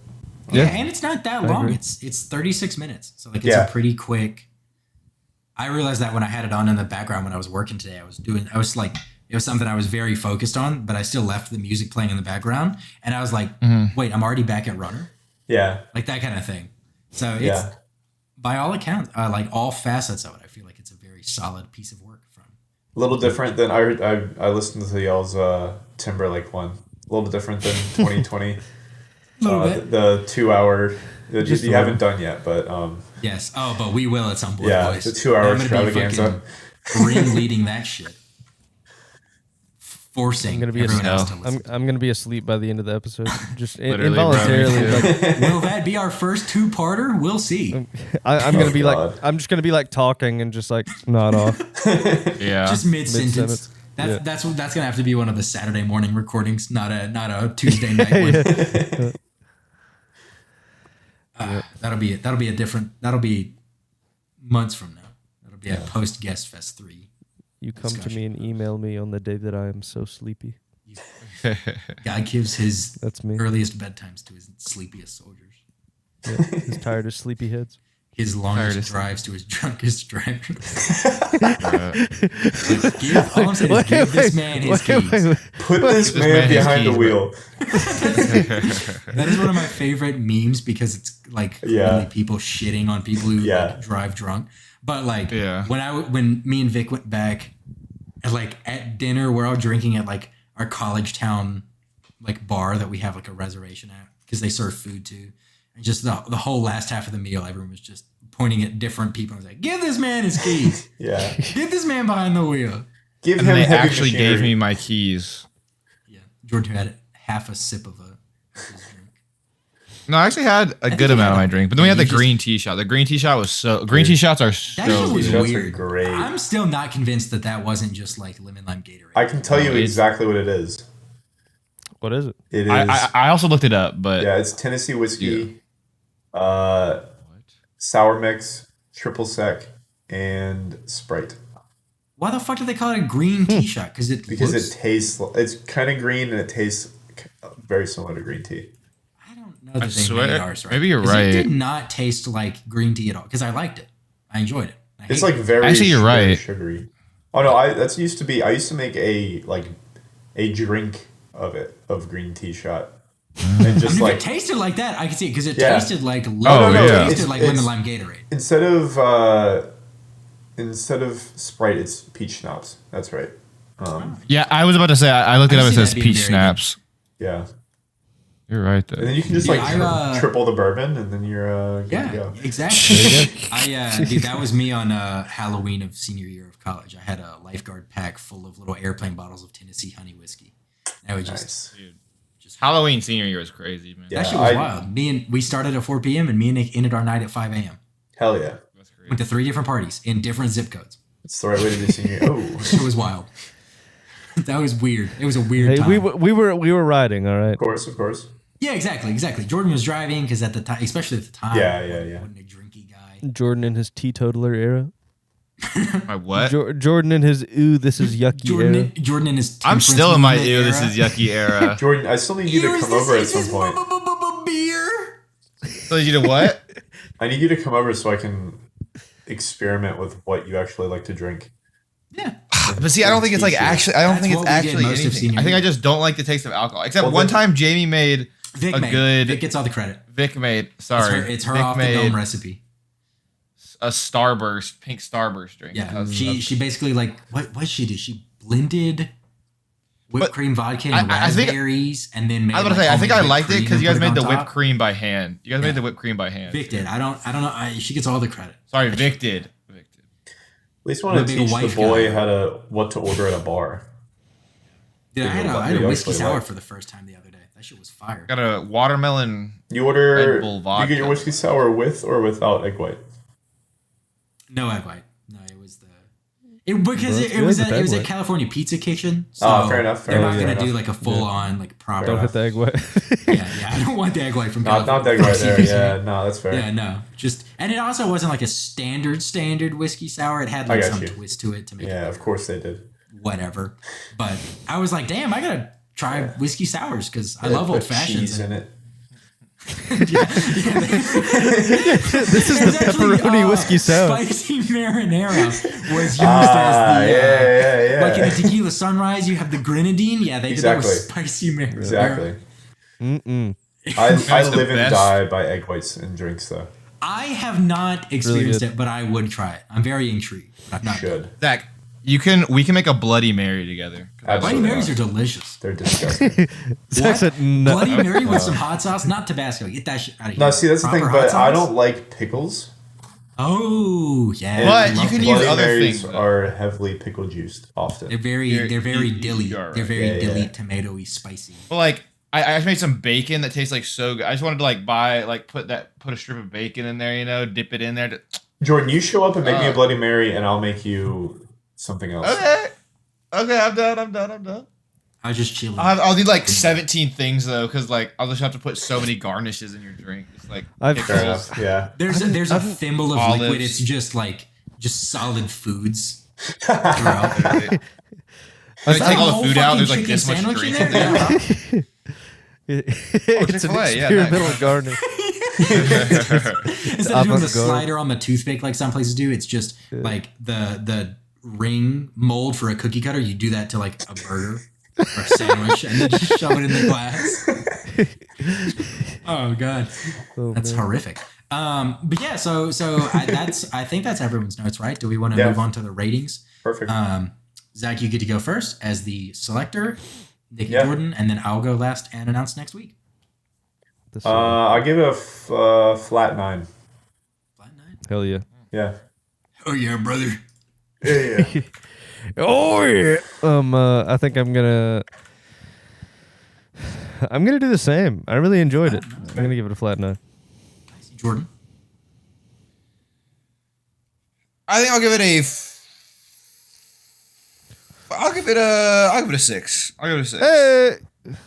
Yeah, Yeah. and it's not that I long. agree. It's 36 minutes, so like it's Yeah. a pretty quick. I realized that when I had it on in the background when I was working today, I was like, it was something I was very focused on, but I still left the music playing in the background, and I was like, wait, I'm already back at Runner, Yeah, like that kind of thing. So it's yeah. by all accounts, like all facets of it, I feel like it's a very solid piece of work from. A little different than I listened to y'all's Timberlake one. A little different than 2020. A little bit. The 2 hour that Just you a haven't done yet, but Yes. Oh, but we will at some point, yeah, boys. the 2 hour I'm gonna be extravaganza. fucking ringleading that shit. Forcing I'm gonna be everyone else to I'm listen. I'm gonna be asleep by the end of the episode. Just Literally, bro, me involuntarily. too. Like, Will that be our first two-parter? We'll see. I'm gonna be God. like I'm just gonna be like talking and just like nod off. Yeah. Just mid-sentence. Mid-sentence. That's gonna have to be one of the Saturday morning recordings, not a Tuesday night one. That'll be it. That'll be months from now. That'll be a post Guest Fest 3. You come to me and email me on the day that I am so sleepy. God gives his That's me. earliest bedtimes to his sleepiest soldiers. Yeah, his tired of sleepy heads. His Tired longest of drives to his drunkest drivers. Uh, All I'm saying is give this man his keys. Put this man man his behind the keys, wheel. That is one of my favorite memes because it's like Yeah. really people shitting on people who Yeah. like, drive drunk. But like Yeah. when me and Vic went back and like at dinner, we're all drinking at like our college town like bar that we have like a reservation at because they serve food too. And just the whole last half of the meal, everyone was just pointing at different people and was like, "Give this man his keys. Yeah, Get this man behind the wheel." give and him they heavy actually machinery. gave me my keys. Yeah, Jordan had half a sip of his drink. No, I actually had a think good you amount of had my a- drink, but then we yeah, had the you just- green tea shot. The green tea shot was green tea shots are That so shit was Shots good. are weird. great. I'm still not convinced that wasn't just like lemon lime Gatorade. I can tell you it's- exactly what it is. What is it? It is I also looked it up, but yeah, it's Tennessee whiskey, sour mix, triple sec, and Sprite. Why the fuck do they call it a green tea shot? Because Because it's kind of green and it tastes very similar to green tea. I don't know that they swear, made ours right. maybe you're 'Cause It right. did not taste like green tea at all. Because I liked it. I enjoyed it. I It's hate like very Actually, you're very right. sugary. Oh no, I used to make a drink of green tea shot. And it. just If like it tasted like that, I could see it because it Yeah. tasted like Oh, lemon. yeah. It tasted It's- like it's- lemon lime Gatorade. instead of Sprite, it's peach schnapps. That's right. yeah, I was about to say I looked it I up. It see says that being peach very snaps. Yeah. You're right And then though. you can just Yeah, triple the bourbon, and then you're good to Yeah, go. exactly. Dude, that was me on Halloween of senior year of college. I had a lifeguard pack full of little airplane bottles of Tennessee honey whiskey. I would just Nice. Halloween senior year was crazy, man. Yeah. that shit was I- wild. We started at 4 p.m. and me and Nick ended our night at 5 a.m. Hell yeah. That's crazy. Went to 3 different parties in different zip codes. It's the right way to do senior. Oh. It was wild. That was weird. It was a weird Hey, time. we were riding, all right. Of course. Yeah, exactly. Jordan was driving because at the time, especially at the time, Yeah. I wasn't a drinky guy. Jordan in his teetotaler era. My what? Jordan in his ooh, this is yucky era. Jordan in his I'm temperance still in my movement ew. This era. is yucky era. Jordan, I still need you to come over at some point. Beer. So you to what? I need you to come over so I can experiment with what you actually like to drink. Yeah. But see, I don't think it's like actually. I don't That's think what it's we did actually most of anything. senior I think I year. just don't like the taste of alcohol. Except Well, one then- time, Jamie made Vic a made. good. Vic gets all the credit. Vic made. It's Sorry, her, it's her Vic off the made dome recipe. a Starburst, pink Starburst drink. Yeah. That was- She basically like what she did? She blended whipped But cream vodka and I think- raspberries and then made I was about to like, say. I think I homemade liked it whipped because cream you guys and put made the it on whipped top. cream by hand. You guys Yeah. made the whipped cream by hand. Vic did. I don't know. She gets all the credit. Sorry, Vic did. Vic did. least want to I'm a big teach the wife boy guy. what to order at a bar. Dude, I had a Maybe whiskey actually sour like- for the first time the other day. That shit was fire. Got a watermelon. You order. Red Bull You vodka. get your whiskey sour with or without egg white. No egg white. No, it was because Well, it it's was good it with was egg a white. California Pizza Kitchen. So Oh, fair enough, fair they're enough, not fair gonna do enough. like a full on like proper. Don't hit the egg white. Yeah, I don't want the egg white from Not California. egg white Pizza there. Kitchen. Yeah, no, that's fair. Yeah, no. And it also wasn't like a standard whiskey sour. It had I like got some you. twist to it to make Yeah, it of course they did. whatever. But I was like, damn, I gotta try whiskey sours because I They love put old fashions. cheese in it. This is the pepperoni whiskey sour. Spicy marinara was used Ah, as the yeah. like in the tequila sunrise. You have the grenadine. Yeah, they did that with Exactly. spicy marinara. Exactly. Mm-mm. I That's the live and best. die by egg whites and drinks though. I have not experienced good. it, but I would try it. I'm very intrigued. But I've You not. should. Zach, we can make a Bloody Mary together. Bloody Absolutely Marys are not. delicious. They're disgusting. Zach What? said no. Bloody Mary with some hot sauce, not Tabasco. Get that shit out of here. No, see that's the Proper thing, hot but I sauce? don't like pickles. Oh yeah. But I you love can pickles. use Bloody other Marys things, though. are heavily pickle juiced often. They're very dilly. you're right. They're very Yeah, dilly, yeah. tomatoey, spicy. But like, I just made some bacon that tastes like so good. I just wanted to like put a strip of bacon in there, dip it in there. Jordan, you show up and make me a Uh. Bloody Mary, and I'll make you something else. Okay, I'm done. I was just chilling. I'll need like 17 things though, because like I'll just have to put so many garnishes in your drink. It's like I've- Fair pickles. enough. Yeah. There's a thimble of olives. liquid. It's just solid foods throughout. When I Is that take a all whole the food out, fucking there's like chicken this much sandwich in drink in there? there. It's an Chick-fil-A, yeah, experimental nice. garnish. Instead of doing the Avant-garde. slider on the toothpick like some places do, it's just like the ring mold for a cookie cutter. You do that to like a burger or a sandwich, and then just shove it in the glass. Oh god, Oh, that's man. horrific. But yeah, so I think that's everyone's notes, right? Do we want to Yeah. move on to the ratings? Perfect. Zach, you get to go first as the selector. Nick Yeah. and Jordan, and then I'll go last and announce next week. This I'll give it a flat 9. Flat 9. Hell yeah. Yeah. Oh yeah, brother. Yeah. Oh yeah. I think I'm gonna do the same. I really enjoyed it. I'm gonna give it a flat 9. Jordan. I think I'll give it a 6. I'll give it a 6. Hey. I'm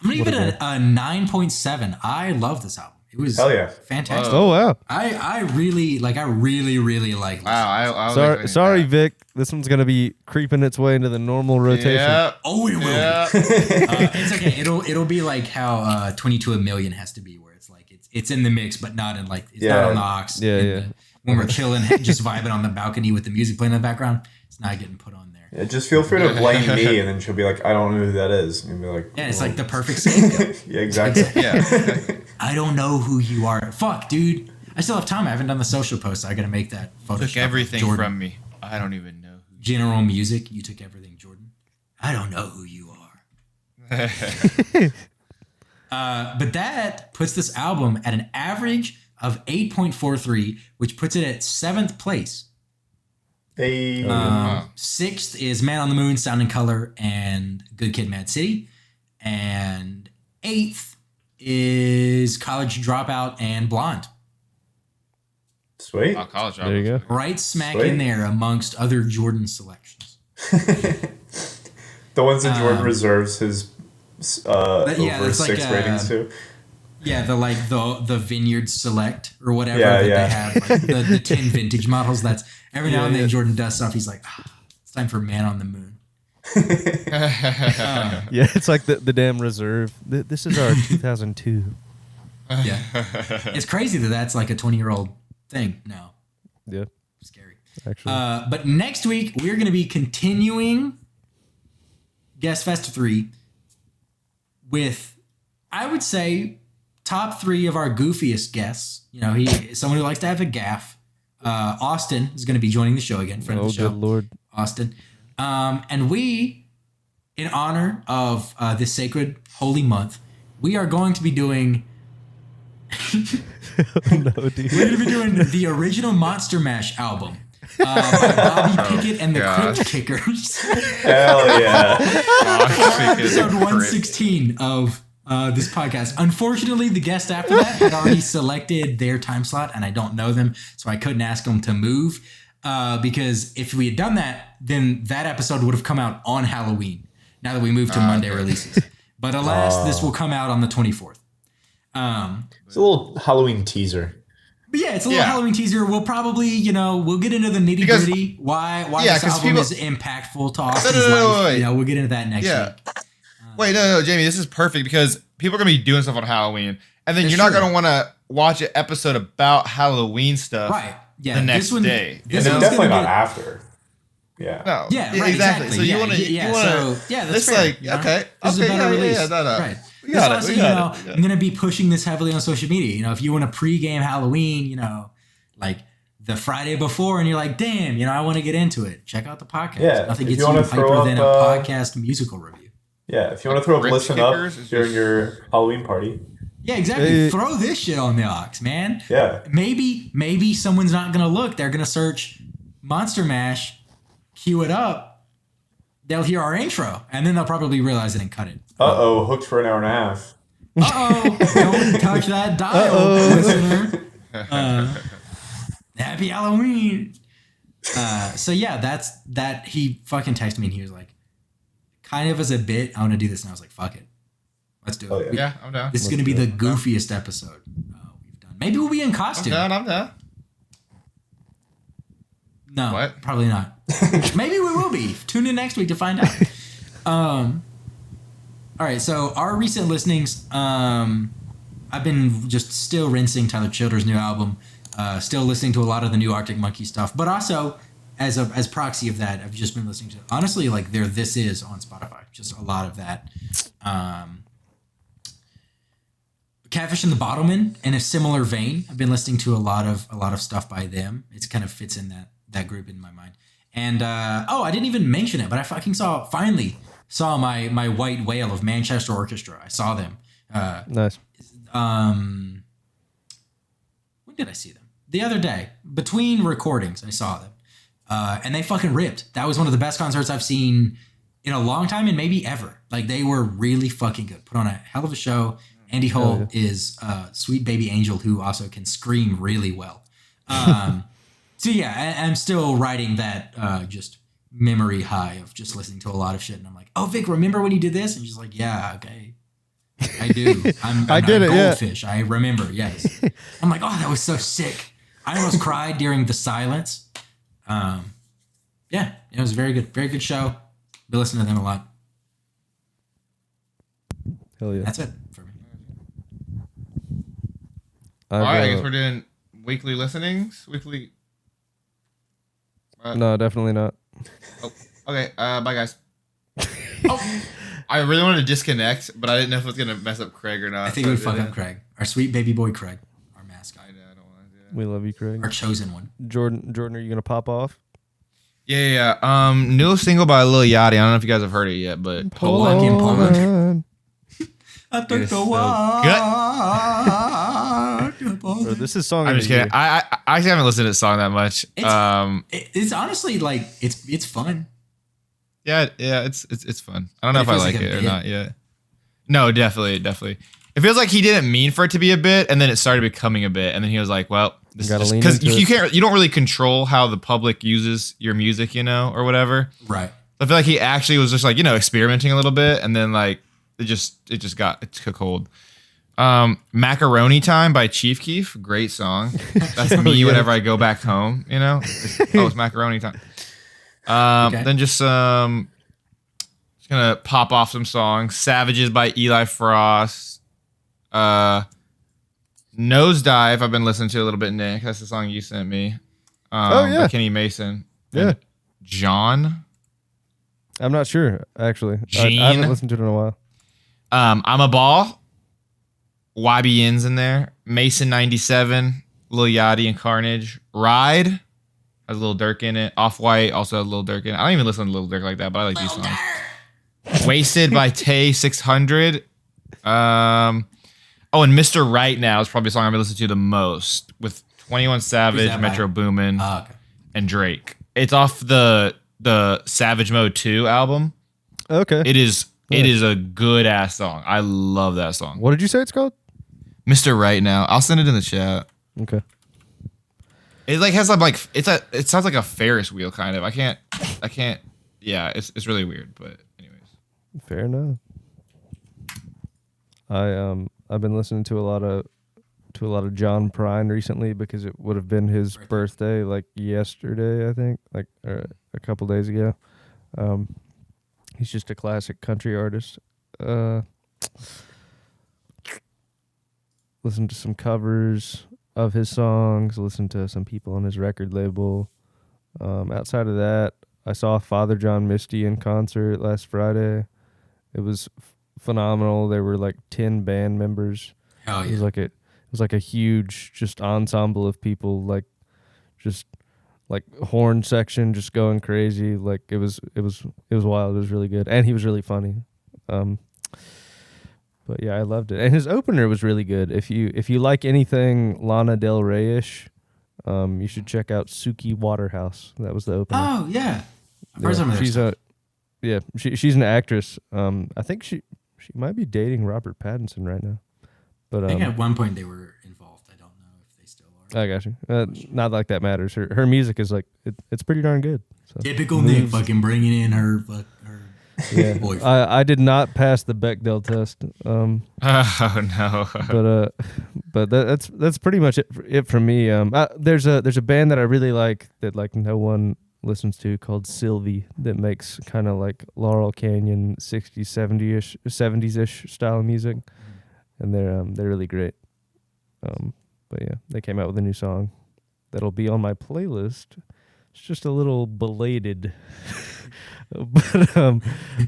gonna give it a 9.7. I love this album. It was Hell yeah. fantastic. Oh wow. I really like this. Wow, I was Sorry, expecting sorry, that. Vic. This one's gonna be creeping its way into the normal rotation. Yeah. Oh, it will. Yeah. It's okay. It'll be like how 22 a million has to be, where it's like it's in the mix, but not in like it's not Yeah. on the aux. Yeah, in yeah. when we're chilling, just vibing on the balcony with the music playing in the background, it's not getting put on there. Yeah, just feel free to blame me, and then she'll be like, I don't know who that is. And you'll be like, Yeah, it's well, like the perfect scapegoat. yeah, exactly. Yeah. I don't know who you are. Fuck, dude. I still have time. I haven't done the social post. I gotta make that Photoshop. Took everything Jordan. from me. I don't even know who. General Music. You took everything, Jordan. I don't know who you are. But that puts this album at an average of 8.43, which puts it at 7th place. Hey. Sixth is Man on the Moon, Sound and Color, and Good Kid, Mad City. And 8th is College Dropout and Blonde. Sweet. Oh, college There you go. Right smack Sweet. in there amongst other Jordan selections. The ones that Jordan reserves his yeah, over it's like, 6 ratings to. Yeah, the Vineyard Select or whatever Yeah, that yeah. they have, like the 10 vintage models. That's every now and then yeah. Jordan does stuff. He's like, it's time for Man on the Moon. Yeah, it's like the damn reserve. This is our 2002. Yeah, it's crazy that that's like a 20-year-old thing now. Yeah, Scary. actually. But next week we're going to be continuing Guest Fest 3 with, I would say, top 3 of our goofiest guests. You know, someone who likes to have a gaff. Austin is going to be joining the show again. Friend of Oh, the show. good lord. Austin. And we, in honor of this sacred holy month, we are going to be doing No, dude. we're going to be doing the original Monster Mash album. by Bobby Pickett and the gosh. Crypt Kickers. Hell yeah. Episode 116 of this podcast. Unfortunately, the guest after that had already selected their time slot, and I don't know them, so I couldn't ask them to move. Because if we had done that, then that episode would have come out on Halloween. Now that we moved to Monday releases, but alas, this will come out on the 24th. It's a little Halloween teaser. But yeah, it's a little Halloween teaser. We'll probably, we'll get into the nitty gritty. Why this album is impactful to Austin's life. Wait. We'll get into that next week. Wait, no, Jamie, this is perfect because people are gonna be doing stuff on Halloween, and then you're not gonna want to watch an episode about Halloween stuff, right? Yeah, the next day. It's definitely not after. Yeah. No. Yeah. Right, exactly. So you yeah, want to. yeah, so, yeah, that's It's fair, like okay. This is a better release. Right. We That's got also, it. I'm gonna be pushing this heavily on social media. If you want to pregame Halloween, like the Friday before, and you're like, damn, I want to get into it. Check out the podcast. Yeah, Nothing if gets you you wanna throw hyper up, than a podcast musical review. Yeah, if you want to throw up Crypt Listen Kickers Up is during just- your Halloween party. Yeah, exactly. Throw this shit on the aux, man. Yeah. Maybe someone's not gonna look. They're gonna search Monster Mash, cue it up. They'll hear our intro, and then they'll probably realize it and cut it. Uh-oh, hooked for an hour and a half. Uh-oh, don't touch that dial, listener. Happy Halloween. So yeah, that's that. He fucking texted me and he was like, kind of as a bit, I want to do this. And I was like, fuck it. Let's do it. Oh, yeah. I'm down. This is going to be the goofiest episode we've done. Maybe we'll be in costume. I'm down. No, What? probably not. Maybe we will be. Tune in next week to find out. All right, so our recent listenings, I've been just still rinsing Tyler Childers' new album, still listening to a lot of the new Arctic Monkey stuff, but also as proxy of that, I've just been listening to, honestly, like their This Is on Spotify, just a lot of that. Catfish and the Bottlemen, in a similar vein, I've been listening to a lot of stuff by them. It kind of fits in that group in my mind. And I didn't even mention it, but I fucking finally saw my white whale of Manchester Orchestra. I saw them. Nice. When did I see them? The other day. Between recordings, I saw them. And they fucking ripped. That was one of the best concerts I've seen in a long time and maybe ever. Like, they were really fucking good. Put on a hell of a show. Andy Holt is sweet baby angel who also can scream really well. So yeah, I'm still riding that just memory high of just listening to a lot of shit. And I'm like, oh, Vic, remember when you did this? And she's like, yeah, okay. I do. I did it, goldfish. Yeah. I remember, yes. I'm like, oh, that was so sick. I almost cried during the silence. Yeah, it was very good. Very good show. Been listening to them a lot. Hell yeah. That's it for me. All right, I guess we're doing weekly listenings. No, definitely not. Oh, okay. Bye, guys. I really wanted to disconnect, but I didn't know if it was gonna mess up Craig or not. I think it would fuck up Craig, our sweet baby boy Craig, our mascot, I don't want to do that. We love you, Craig. our chosen one. Jordan, are you gonna pop off? Yeah. New single by Lil Yachty. I don't know if you guys have heard it yet, but Poland. I took It's the so walk. Bro, this is song. I'm of just the kidding. year. I actually haven't listened to this song that much. It's honestly like it's fun. Yeah, it's fun. I don't know if But it I feels like like a it or bit. not yet. No, definitely. It feels like he didn't mean for it to be a bit, and then it started becoming a bit, and then he was like, "Well, this Gotta is lean because into it. you don't really control how the public uses your music, or whatever." Right. I feel like he actually was just like experimenting a little bit, and then like it took hold. Macaroni Time by Chief Keef, great song. That's me whenever I go back home. It's Macaroni Time. Okay. Then just gonna pop off some songs. Savages by Eli Frost. Nosedive I've been listening to a little bit, Nick. That's the song you sent me. By Kenny Mason. Yeah. And John. I'm not sure actually. I Gene. haven't listened to it in a while. I'm a Ball. YBN's in there. Mason 97. Lil Yachty and Carnage. Ride has a Lil Durk in it. Off-White also has a Lil Durk in it. I don't even listen to Lil Durk like that, but I like these songs. Wasted by Tay 600. And Mr. Right Now is probably the song I've been listening to the most with 21 Who's Savage, that Metro by? Boomin. Okay. and Drake. It's off the Savage Mode 2 album. Okay. It is a good ass song. I love that song. What did you say it's called? Mr. Right Now. I'll send it in the chat. Okay. It like has like it sounds like a Ferris wheel kind of. I can't. Yeah, it's really weird. But anyways, Fair enough. I've been listening to a lot of John Prine recently because it would have been his birthday like yesterday, I think, like a couple days ago. He's just a classic country artist. Listen to some covers of his songs, listen to some people on his record label. Outside of that, I saw Father John Misty in concert last Friday. It was phenomenal. There were like 10 band members. Hell yeah. It was like a huge just ensemble of people, like just like horn section just going crazy. Like it was wild. It was really good, and he was really funny. But yeah, I loved it, and his opener was really good. If you like anything Lana Del Rey-ish, you should check out Suki Waterhouse. That was the opener. Oh yeah, I've heard some of their stuff. She's an actress. I think she might be dating Robert Pattinson right now. But I think at one point they were involved. I don't know if they still are. I got you. Not like that matters. Her music is like it's pretty darn good. So. Typical Nick, fucking bringing in her Yeah, boyfriend. I did not pass the Bechdel test. oh no. But that's pretty much it for me. There's a band that I really like that like no one listens to called Sylvie that makes kind of like Laurel Canyon 60s 70s-ish style of music, and they're really great. But yeah, they came out with a new song that'll be on my playlist. It's just a little belated. But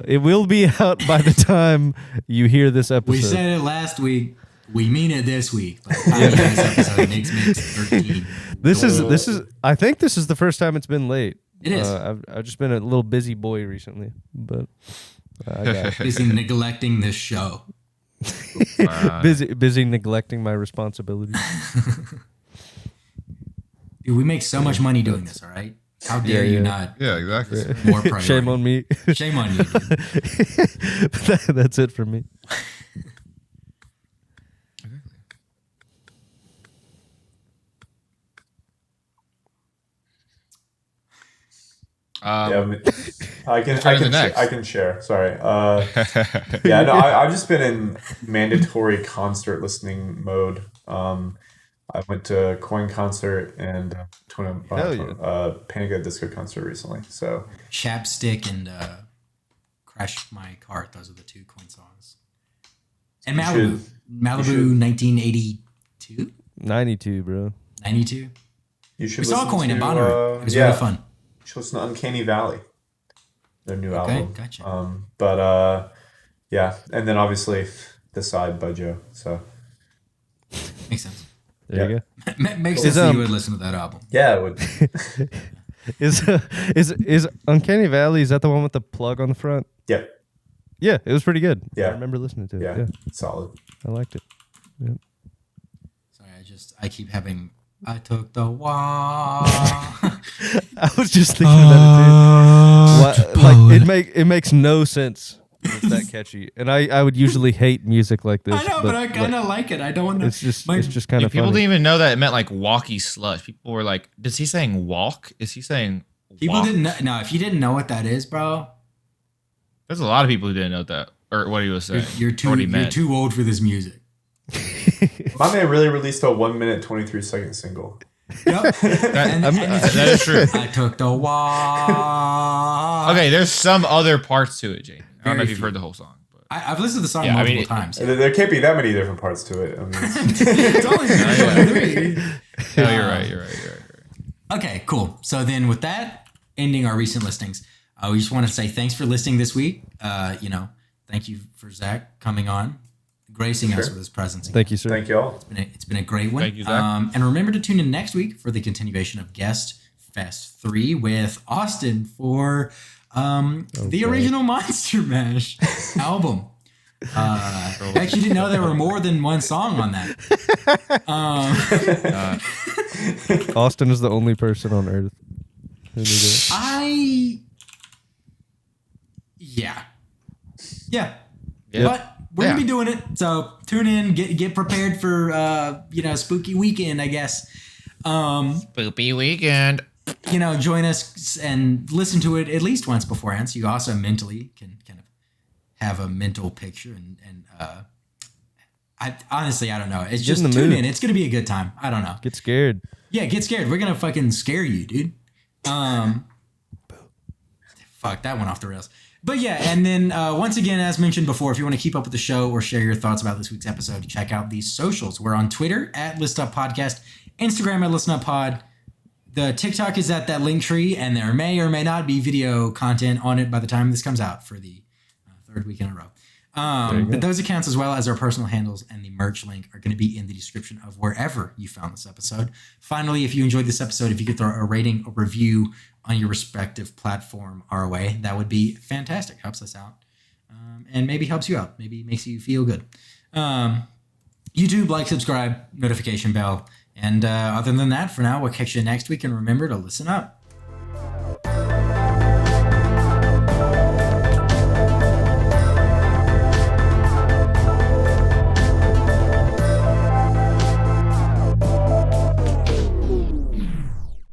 it will be out by the time you hear this episode. We said it last week. We mean it this week. By the time you hear this episode, Mix 13. This is. I think this is the first time it's been late. It is. I've just been a little busy boy recently, but I got it. Busy neglecting this show. busy neglecting my responsibilities. Dude, we make so much money doing this. All right. How dare you not? Yeah, exactly. More priority. Shame on me. Shame on you, dude. That's it for me. I can share. Sorry. Yeah, no, I've just been in mandatory concert listening mode. I went to a Coin concert and Panic at the Disco concert recently. So Chapstick and Crash My Cart. Those are the two Coin songs. And Malibu. Malibu 1982? 92, bro. 92? You should We saw listen Coin in to, Bonnaroo. It was really fun. You should listen to Uncanny Valley, their new album. Okay, gotcha. But yeah, and then obviously The Side by Joe. So Makes sense. There you go. Makes sense that you would listen to that album. yeah, it would. Is Uncanny Valley, is that the one with the plug on the front? Yeah, Yeah, it was pretty good. Yeah. I remember listening to it. yeah, Yeah, solid. I liked it. Yeah. Sorry, I keep having. I took the walk. I was just thinking that too. Like it makes no sense. It's that catchy, and I would usually hate music like this. I know, but I kind of like it. I don't want to. It's just kind of People funny. didn't even know that it meant like walkie slush. People were like, "Is he saying walk? Is he saying?" People walk? didn't know. No, if you didn't know what that is, bro, There's a lot of people who didn't know that or what he was saying. you're too old for this music. My man really released a 1 minute 23-second single. Yep. That is true. I took the walk. Okay, there's some other parts to it, Jane. I don't know if Very you've few. heard the whole song. But. I've listened to the song Yeah, I mean, multiple times. There can't be that many different parts to it. I mean, It's only 23. No, you're right. Okay, cool. So then with that, ending our recent listings, we just want to say thanks for listening this week. Thank you for Zack coming on, gracing us with his presence. Thank you, sir. thank you all. It's been a great one. Thank you, Zack. And remember to tune in next week for the continuation of Guest Fest 3 with Austin for the original Monster Mash album. I actually didn't know there were more than one song on that. Austin is the only person on earth Who knew that? Yeah. Yep. But we're gonna be doing it, so tune in, get prepared for spooky weekend, I guess. Spoopy weekend. Join us and listen to it at least once beforehand, so you also mentally can kind of have a mental picture. And I honestly, I don't know. It's just in the tune mood. in. It's gonna be a good time. I don't know. Get scared. Yeah, get scared. We're gonna fucking scare you, dude. Fuck, that went off the rails. But yeah, and then once again, as mentioned before, if you want to keep up with the show or share your thoughts about this week's episode, check out these socials. We're on Twitter at ListUpPodcast, Instagram at ListenUpPod. The TikTok is at that link tree, and there may or may not be video content on it by the time this comes out for the third week in a row. But those accounts, as well as our personal handles and the merch link, are going to be in the description of wherever you found this episode. Finally, if you enjoyed this episode, if you could throw a rating or review on your respective platform our way, that would be fantastic. Helps us out. And maybe helps you out. Maybe makes you feel good. YouTube, like, subscribe, notification bell. And other than that, for now, we'll catch you next week. And remember to listen up.